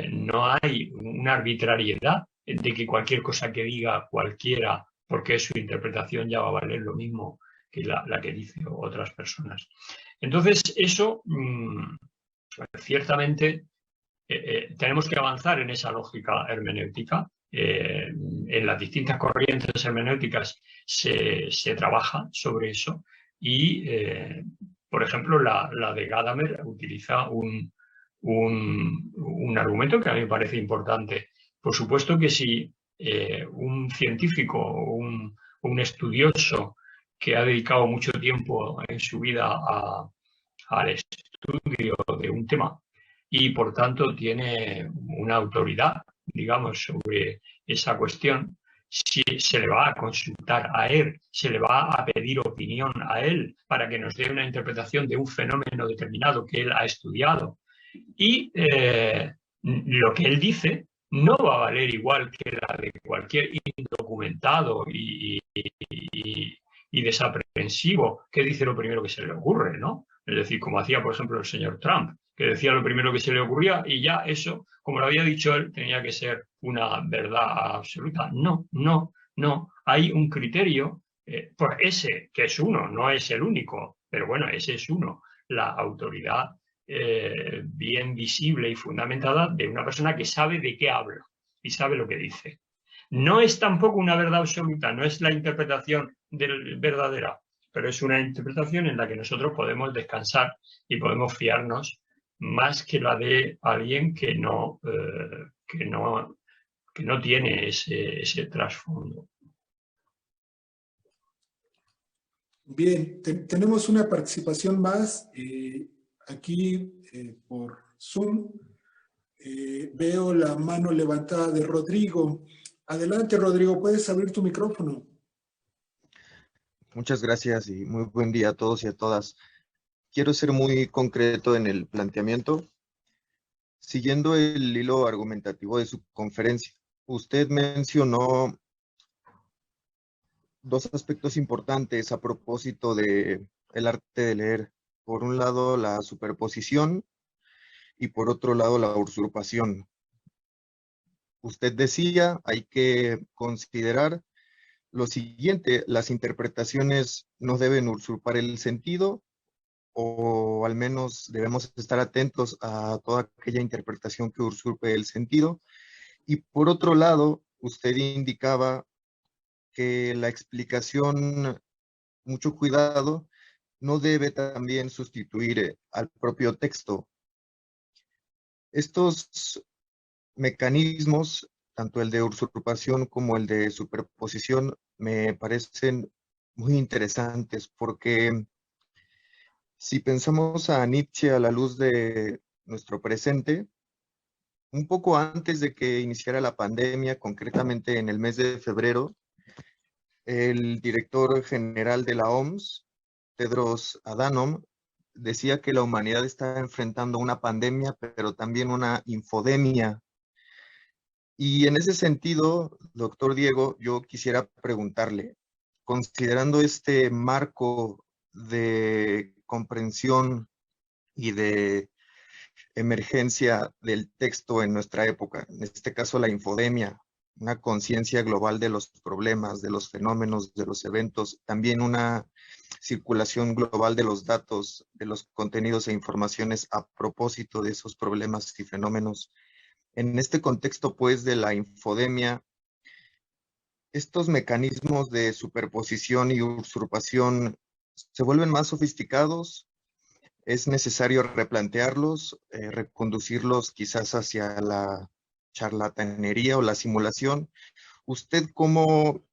no hay una arbitrariedad de que cualquier cosa que diga cualquiera, porque es su interpretación, ya va a valer lo mismo que la que dicen otras personas. Entonces, eso ciertamente tenemos que avanzar en esa lógica hermenéutica. En las distintas corrientes hermenéuticas se trabaja sobre eso y, por ejemplo, la de Gadamer utiliza un argumento que a mí me parece importante. Por supuesto que si un científico o un estudioso que ha dedicado mucho tiempo en su vida al estudio de un tema y por tanto tiene una autoridad, digamos, sobre esa cuestión, si se le va a consultar a él, se le va a pedir opinión a él para que nos dé una interpretación de un fenómeno determinado que él ha estudiado. Y lo que él dice no va a valer igual que la de cualquier indocumentado y desaprensivo que dice lo primero que se le ocurre, ¿no? Es decir, como hacía, por ejemplo, el señor Trump, que decía lo primero que se le ocurría y ya eso, como lo había dicho él, tenía que ser una verdad absoluta. No, no, no. Hay un criterio, por ese, que es uno, no es el único, pero bueno, ese es uno, la autoridad bien visible y fundamentada de una persona que sabe de qué habla y sabe lo que dice. No es tampoco una verdad absoluta, no es la interpretación verdadera, pero es una interpretación en la que nosotros podemos descansar y podemos fiarnos más que la de alguien que no tiene ese trasfondo. Bien, tenemos una participación más aquí por Zoom. Veo la mano levantada de Rodrigo. Adelante, Rodrigo, puedes abrir tu micrófono. Muchas gracias y muy buen día a todos y a todas. Quiero ser muy concreto en el planteamiento. Siguiendo el hilo argumentativo de su conferencia, usted mencionó dos aspectos importantes a propósito del arte de leer. Por un lado, la superposición y por otro lado, la usurpación. Usted decía, hay que considerar lo siguiente: las interpretaciones no deben usurpar el sentido, o al menos debemos estar atentos a toda aquella interpretación que usurpe el sentido. Y por otro lado, usted indicaba que la explicación, mucho cuidado, no debe también sustituir al propio texto. Estos mecanismos, tanto el de usurpación como el de superposición, me parecen muy interesantes porque si pensamos a Nietzsche a la luz de nuestro presente, un poco antes de que iniciara la pandemia, concretamente en el mes de febrero, el director general de la OMS, Tedros Adhanom, decía que la humanidad está enfrentando una pandemia, pero también una infodemia. Y en ese sentido, doctor Diego, yo quisiera preguntarle, considerando este marco de comprensión y de emergencia del texto en nuestra época, en este caso la infodemia, una conciencia global de los problemas, de los fenómenos, de los eventos, también una circulación global de los datos, de los contenidos e informaciones a propósito de esos problemas y fenómenos. En este contexto, pues, de la infodemia, estos mecanismos de superposición y usurpación se vuelven más sofisticados. Es necesario replantearlos, reconducirlos quizás hacia la charlatanería o la simulación. ¿Usted cómo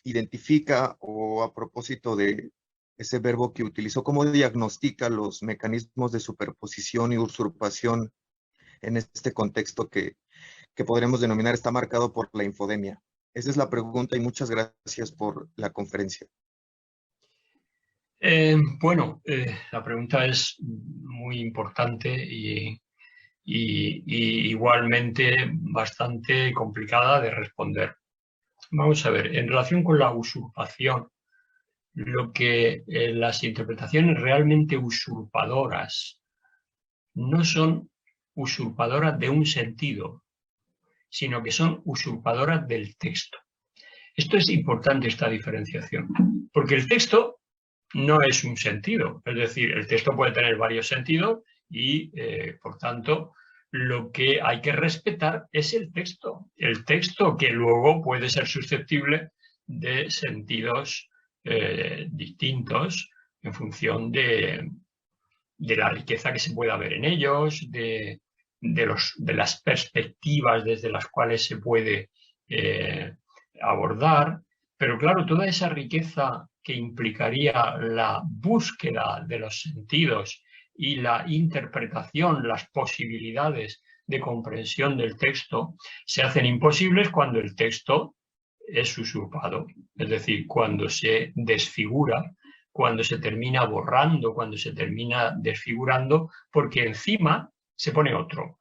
identifica, o a propósito de ese verbo que utilizó, cómo diagnostica los mecanismos de superposición y usurpación en este contexto que podremos denominar está marcado por la infodemia? Esa es la pregunta y muchas gracias por la conferencia. La pregunta es muy importante y igualmente bastante complicada de responder. Vamos a ver, en relación con la usurpación, lo que las interpretaciones realmente usurpadoras no son usurpadoras de un sentido, sino que son usurpadoras del texto. Esto es importante, esta diferenciación, porque el texto no es un sentido, es decir, el texto puede tener varios sentidos y, por tanto, lo que hay que respetar es el texto que luego puede ser susceptible de sentidos distintos en función de la riqueza que se pueda ver en ellos, de las perspectivas desde las cuales se puede abordar. Pero claro, toda esa riqueza que implicaría la búsqueda de los sentidos y la interpretación, las posibilidades de comprensión del texto, se hacen imposibles cuando el texto es usurpado, es decir, cuando se desfigura, cuando se termina borrando, cuando se termina desfigurando, porque encima se pone otro,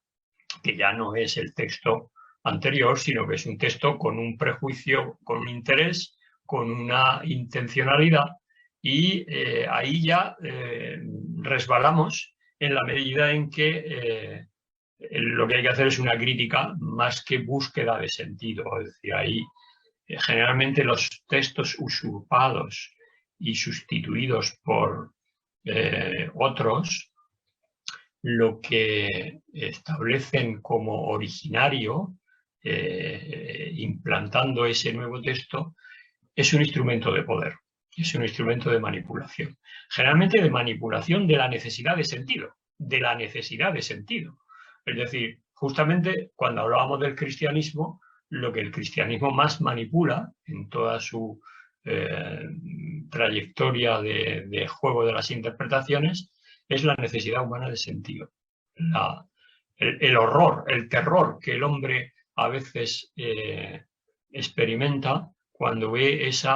que ya no es el texto anterior, sino que es un texto con un prejuicio, con un interés, con una intencionalidad, y ahí ya resbalamos en la medida en que lo que hay que hacer es una crítica más que búsqueda de sentido. Es decir, ahí generalmente los textos usurpados y sustituidos por otros, lo que establecen como originario, implantando ese nuevo texto, es un instrumento de poder, es un instrumento de manipulación. Generalmente de manipulación de la necesidad de sentido, Es decir, justamente cuando hablábamos del cristianismo, lo que el cristianismo más manipula en toda su trayectoria de juego de las interpretaciones es la necesidad humana de sentido. El horror, el terror que el hombre a veces experimenta cuando ve ese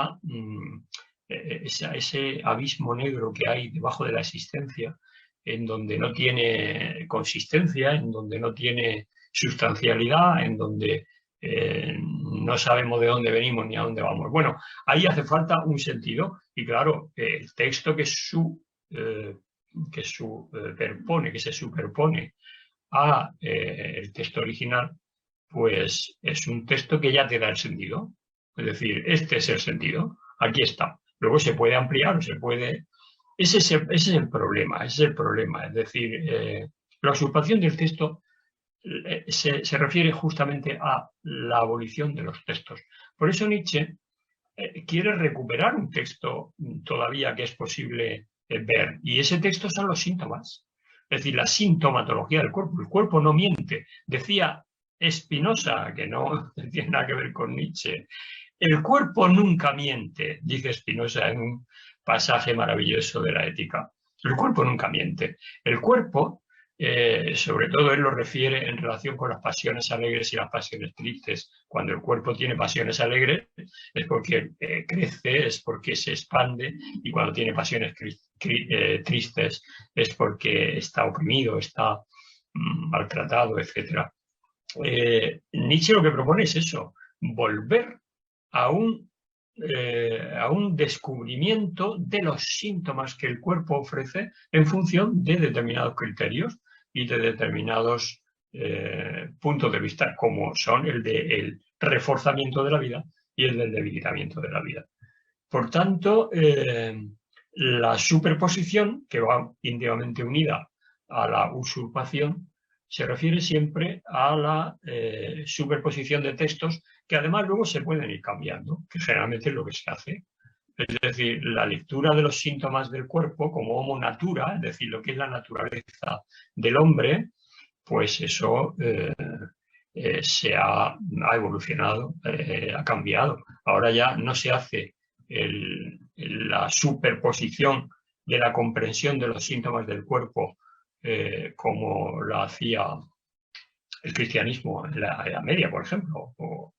abismo negro que hay debajo de la existencia, en donde no tiene consistencia, en donde no tiene sustancialidad, en donde no sabemos de dónde venimos ni a dónde vamos. Bueno, ahí hace falta un sentido y claro, el texto que se superpone a el texto original, pues es un texto que ya te da el sentido. Es decir, este es el sentido, aquí está. Luego se puede ampliar, se puede... Ese es el problema, Es decir, la usurpación del texto se refiere justamente a la abolición de los textos. Por eso Nietzsche quiere recuperar un texto todavía que es posible ver, y ese texto son los síntomas. Es decir, la sintomatología del cuerpo. El cuerpo no miente. Decía Spinoza, que no tiene nada que ver con Nietzsche, el cuerpo nunca miente, dice Spinoza en un pasaje maravilloso de la Ética. El cuerpo nunca miente. El cuerpo, sobre todo él lo refiere en relación con las pasiones alegres y las pasiones tristes. Cuando el cuerpo tiene pasiones alegres es porque crece, es porque se expande, y cuando tiene pasiones tristes es porque está oprimido, está maltratado, etc. Nietzsche lo que propone es eso, volver a un descubrimiento de los síntomas que el cuerpo ofrece en función de determinados criterios y de determinados puntos de vista, como son el del reforzamiento de la vida y el del debilitamiento de la vida. Por tanto, la superposición, que va íntimamente unida a la usurpación, se refiere siempre a la superposición de textos que además luego se pueden ir cambiando, que generalmente es lo que se hace. Es decir, la lectura de los síntomas del cuerpo como homo natura, es decir, lo que es la naturaleza del hombre, pues eso se ha evolucionado, ha cambiado. Ahora ya no se hace la superposición de la comprensión de los síntomas del cuerpo como la hacía el cristianismo en la Edad Media, por ejemplo, o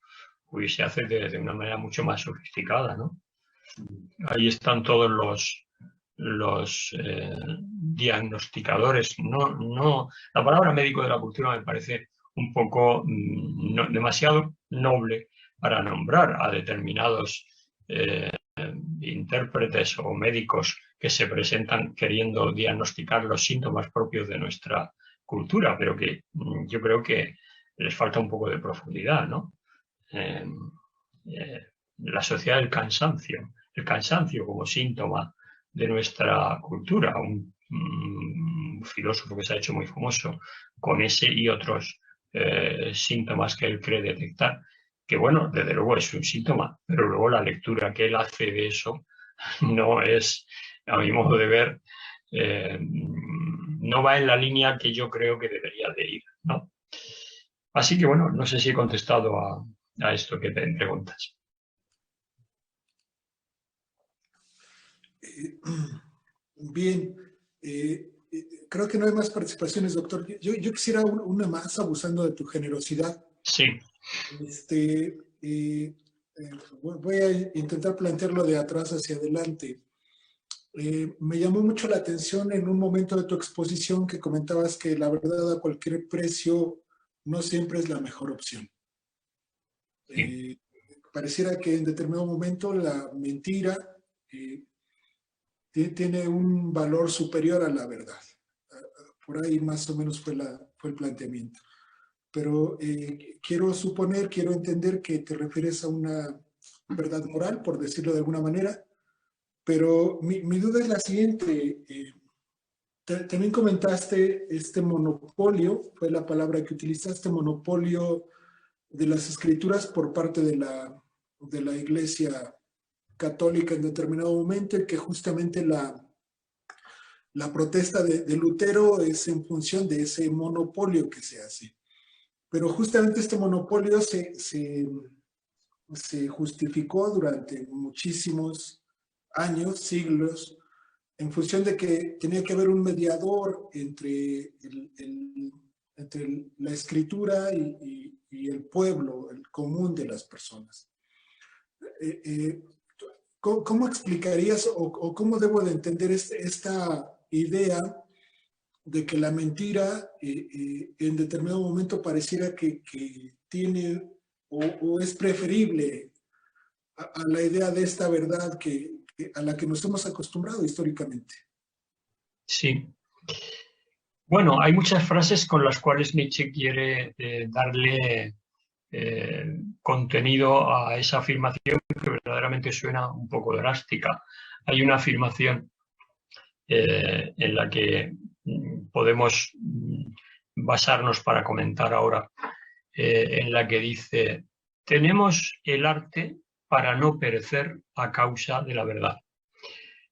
se hace de una manera mucho más sofisticada, ¿no? Ahí están todos los diagnosticadores. La palabra médico de la cultura me parece un poco demasiado noble para nombrar a determinados intérpretes o médicos que se presentan queriendo diagnosticar los síntomas propios de nuestra cultura, pero que yo creo que les falta un poco de profundidad, ¿no? La sociedad del cansancio, el cansancio como síntoma de nuestra cultura, un filósofo que se ha hecho muy famoso con ese y otros síntomas que él cree detectar, que bueno, desde luego es un síntoma, pero luego la lectura que él hace de eso no es, a mi modo de ver, no va en la línea que yo creo que debería de ir, ¿no? Así que bueno, no sé si he contestado a esto que te preguntas. Bien, creo que no hay más participaciones, doctor. Yo quisiera una más, abusando de tu generosidad. Sí. Voy a intentar plantearlo de atrás hacia adelante. Me llamó mucho la atención en un momento de tu exposición que comentabas que la verdad a cualquier precio no siempre es la mejor opción. Sí. Pareciera que en determinado momento la mentira tiene un valor superior a la verdad. Por ahí más o menos fue el planteamiento. Pero quiero entender que te refieres a una verdad moral, por decirlo de alguna manera, pero mi duda es la siguiente. También comentaste este monopolio, fue la palabra que utilizaste, monopolio de las escrituras por parte de la Iglesia Católica en determinado momento, y que justamente la protesta de Lutero es en función de ese monopolio que se hace. Pero justamente este monopolio se justificó durante muchísimos años, siglos, en función de que tenía que haber un mediador entre la escritura y el pueblo, el común de las personas. ¿Cómo explicarías o cómo debo de entender esta idea de que la mentira en determinado momento pareciera que tiene o es preferible a la idea de esta verdad a la que nos hemos acostumbrado históricamente? Sí. Bueno, hay muchas frases con las cuales Nietzsche quiere darle contenido a esa afirmación que verdaderamente suena un poco drástica. Hay una afirmación en la que podemos basarnos para comentar ahora, en la que dice: tenemos el arte para no perecer a causa de la verdad.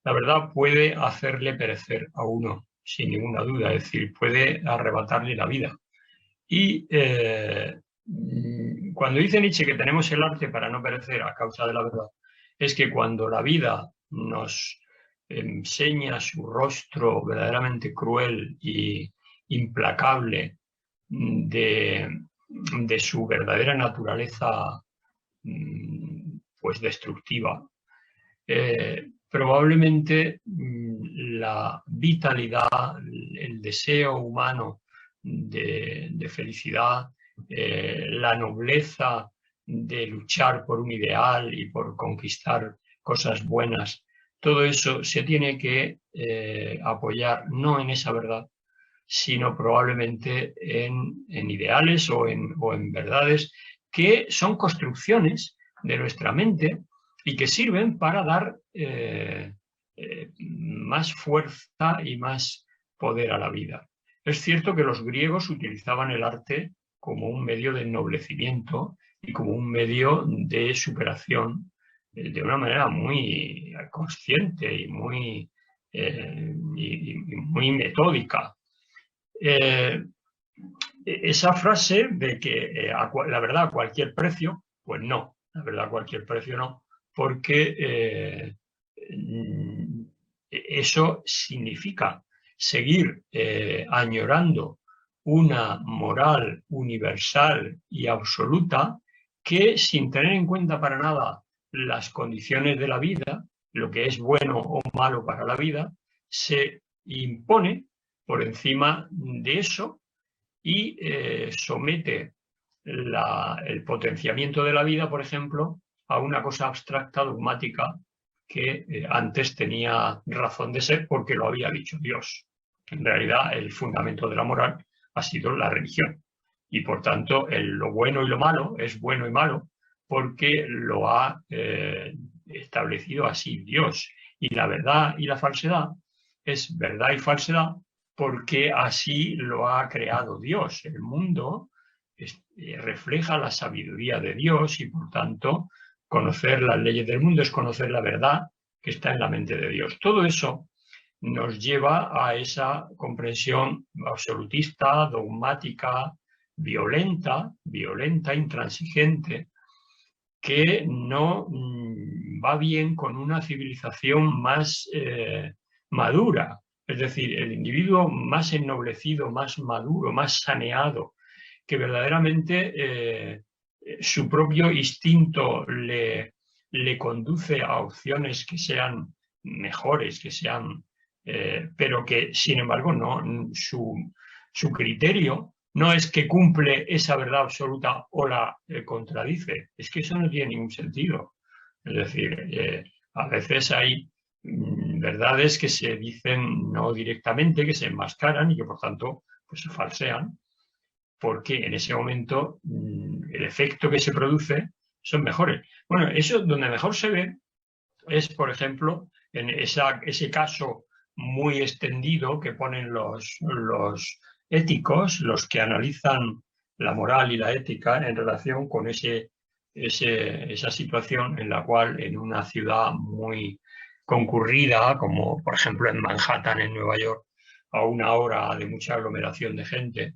La verdad puede hacerle perecer a uno. sin ninguna duda, es decir, puede arrebatarle la vida. Y cuando dice Nietzsche que tenemos el arte para no perecer a causa de la verdad, es que cuando la vida nos enseña su rostro verdaderamente cruel e implacable de su verdadera naturaleza pues destructiva, probablemente la vitalidad, el deseo humano de felicidad, la nobleza de luchar por un ideal y por conquistar cosas buenas, todo eso se tiene que apoyar no en esa verdad, sino probablemente en ideales o en verdades que son construcciones de nuestra mente y que sirven para dar más fuerza y más poder a la vida. Es cierto que los griegos utilizaban el arte como un medio de ennoblecimiento y como un medio de superación de una manera muy consciente y muy metódica. Esa frase de que la verdad a cualquier precio, pues no, la verdad a cualquier precio no, porque eso significa seguir añorando una moral universal y absoluta que, sin tener en cuenta para nada las condiciones de la vida, lo que es bueno o malo para la vida, se impone por encima de eso y somete el potenciamiento de la vida, por ejemplo, a una cosa abstracta, dogmática, que antes tenía razón de ser porque lo había dicho Dios. En realidad, el fundamento de la moral ha sido la religión. Y por tanto, lo bueno y lo malo es bueno y malo porque lo ha establecido así Dios. Y la verdad y la falsedad es verdad y falsedad porque así lo ha creado Dios. El mundo refleja la sabiduría de Dios y, por tanto, conocer las leyes del mundo es conocer la verdad que está en la mente de Dios. Todo eso nos lleva a esa comprensión absolutista, dogmática, violenta, intransigente, que no va bien con una civilización más madura. Es decir, el individuo más ennoblecido, más maduro, más saneado, que verdaderamente su propio instinto le conduce a opciones que sean mejores, que sean, pero que, sin embargo, no, su criterio no es que cumple esa verdad absoluta o la contradice. Es que eso no tiene ningún sentido. Es decir, a veces hay verdades que se dicen no directamente, que se enmascaran y que por tanto pues, se falsean, porque en ese momento el efecto que se produce son mejores. Bueno, eso donde mejor se ve es, por ejemplo, en ese caso muy extendido que ponen los éticos, los que analizan la moral y la ética en relación con esa situación en la cual en una ciudad muy concurrida, como por ejemplo en Manhattan, en Nueva York, a una hora de mucha aglomeración de gente,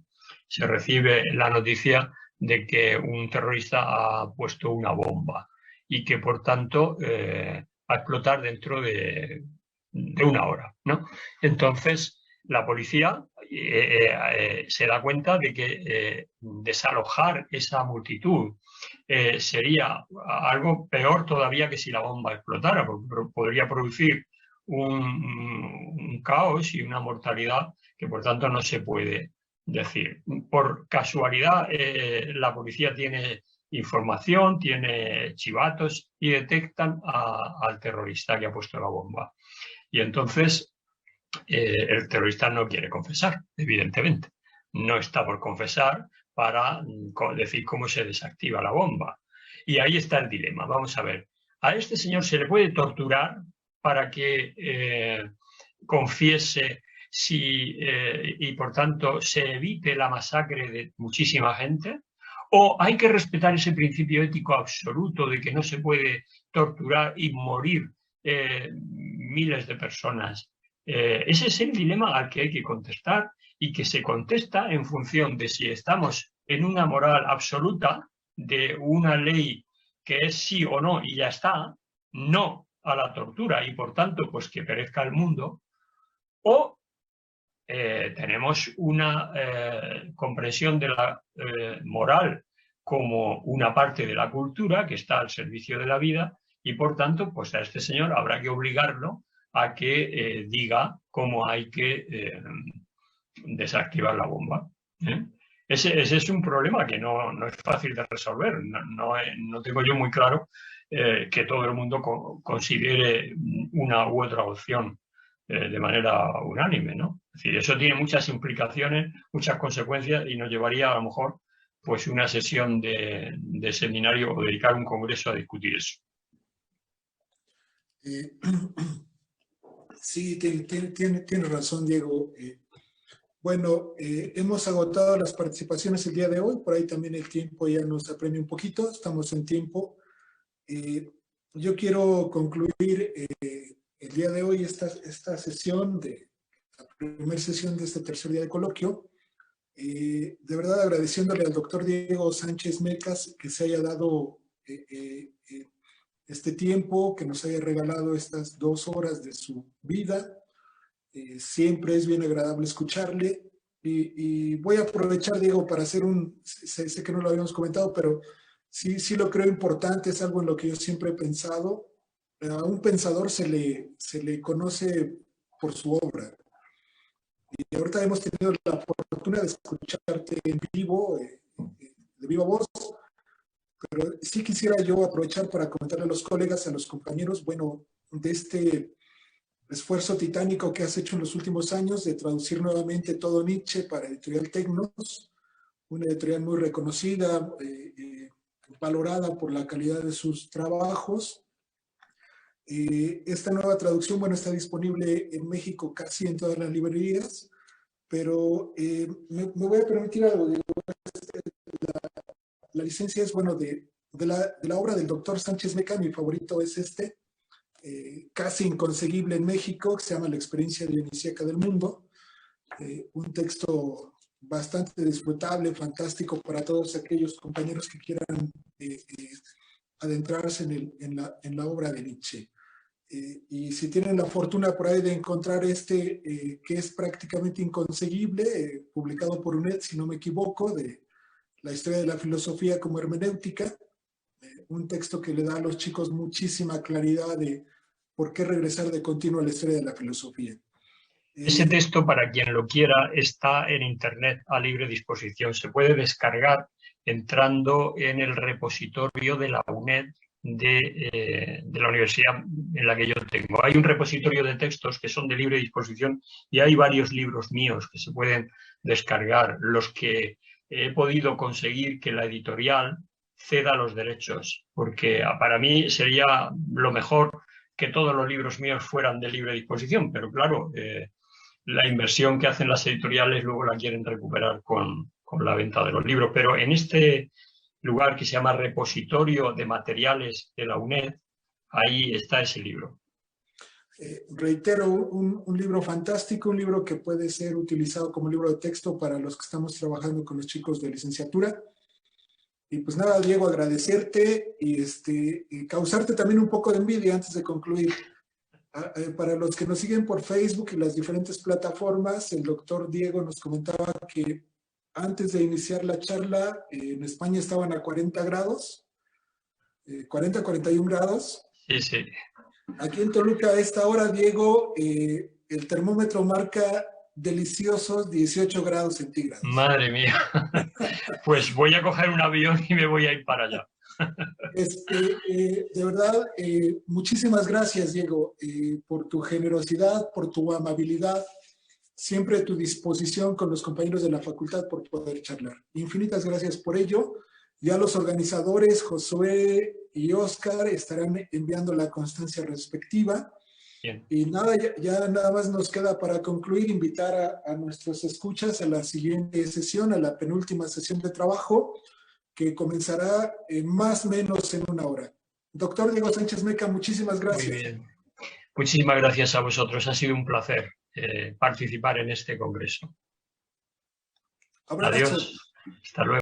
se recibe la noticia de que un terrorista ha puesto una bomba y que por tanto va a explotar dentro de una hora, ¿no? Entonces la policía se da cuenta de que desalojar esa multitud sería algo peor todavía que si la bomba explotara, porque podría producir un caos y una mortalidad que por tanto no se puede decir. Por casualidad la policía tiene información, tiene chivatos y detectan al terrorista que ha puesto la bomba. Y entonces el terrorista no quiere confesar, evidentemente. No está por confesar para decir cómo se desactiva la bomba. Y ahí está el dilema. Vamos a ver. A este señor se le puede torturar para que confiese y por tanto se evite la masacre de muchísima gente, o hay que respetar ese principio ético absoluto de que no se puede torturar y morir miles de personas Ese es el dilema al que hay que contestar y que se contesta en función de si estamos en una moral absoluta de una ley que es sí o no y ya está, no a la tortura y por tanto pues que perezca el mundo, o tenemos una comprensión de la moral como una parte de la cultura que está al servicio de la vida y por tanto pues a este señor habrá que obligarlo a que diga cómo hay que desactivar la bomba. Ese es un problema que no es fácil de resolver. No tengo yo muy claro que todo el mundo considere una u otra opción de manera unánime, ¿no? Es decir, eso tiene muchas implicaciones, muchas consecuencias y nos llevaría a lo mejor pues una sesión de seminario o dedicar un congreso a discutir eso. Sí, tiene razón, Diego. Bueno, hemos agotado las participaciones el día de hoy, por ahí también el tiempo ya nos apremia un poquito, estamos en tiempo. Yo quiero concluir el día de hoy esta sesión, la primera sesión de este tercer día de coloquio, de verdad agradeciéndole al doctor Diego Sánchez Mecas que se haya dado este tiempo, que nos haya regalado estas 2 horas de su vida. Siempre es bien agradable escucharle y voy a aprovechar, Diego, para hacer sé que no lo habíamos comentado, pero sí lo creo importante, es algo en lo que yo siempre he pensado. A un pensador se le conoce por su obra. Y ahorita hemos tenido la fortuna de escucharte en vivo, de viva voz, pero sí quisiera yo aprovechar para comentarle a los colegas, a los compañeros, bueno, de este esfuerzo titánico que has hecho en los últimos años de traducir nuevamente todo Nietzsche para Editorial Tecnos, una editorial muy reconocida, valorada por la calidad de sus trabajos. Esta nueva traducción, bueno, está disponible en México casi en todas las librerías, pero me voy a permitir algo. La licencia es, bueno, de la obra del doctor Sánchez Meca, mi favorito es este, casi inconseguible en México, que se llama La experiencia dionisíaca del mundo, un texto bastante disfrutable, fantástico para todos aquellos compañeros que quieran adentrarse en la obra de Nietzsche. Y si tienen la fortuna por ahí de encontrar que es prácticamente inconseguible, publicado por UNED, si no me equivoco, de La historia de la filosofía como hermenéutica, un texto que le da a los chicos muchísima claridad de por qué regresar de continuo a la historia de la filosofía. Ese texto, para quien lo quiera, está en Internet a libre disposición. Se puede descargar entrando en el repositorio de la UNED de la universidad en la que yo tengo. Hay un repositorio de textos que son de libre disposición y hay varios libros míos que se pueden descargar. Los que he podido conseguir que la editorial ceda los derechos, porque para mí sería lo mejor que todos los libros míos fueran de libre disposición, pero claro, la inversión que hacen las editoriales luego la quieren recuperar con la venta de los libros. Pero en este lugar que se llama Repositorio de Materiales de la UNED, ahí está ese libro. Reitero, un libro fantástico, un libro que puede ser utilizado como libro de texto para los que estamos trabajando con los chicos de licenciatura. Y pues nada, Diego, agradecerte y causarte también un poco de envidia antes de concluir. Para los que nos siguen por Facebook y las diferentes plataformas, el doctor Diego nos comentaba que antes de iniciar la charla, en España estaban a 40 grados, 41 grados. Sí, sí. Aquí en Toluca a esta hora, Diego, el termómetro marca deliciosos 18 grados centígrados. Madre mía. Pues voy a coger un avión y me voy a ir para allá. De verdad, muchísimas gracias, Diego, por tu generosidad, por tu amabilidad, siempre a tu disposición con los compañeros de la facultad por poder charlar. Infinitas gracias por ello. Ya los organizadores, Josué y Oscar, estarán enviando la constancia respectiva. Bien. Y nada, ya nada más nos queda para concluir, invitar a nuestros escuchas a la siguiente sesión, a la penúltima sesión de trabajo, que comenzará más o menos en 1 hora. Doctor Diego Sánchez Meca, muchísimas gracias. Muy bien. Muchísimas gracias a vosotros. Ha sido un placer participar en este congreso. Abrazo. Adiós. Hasta luego.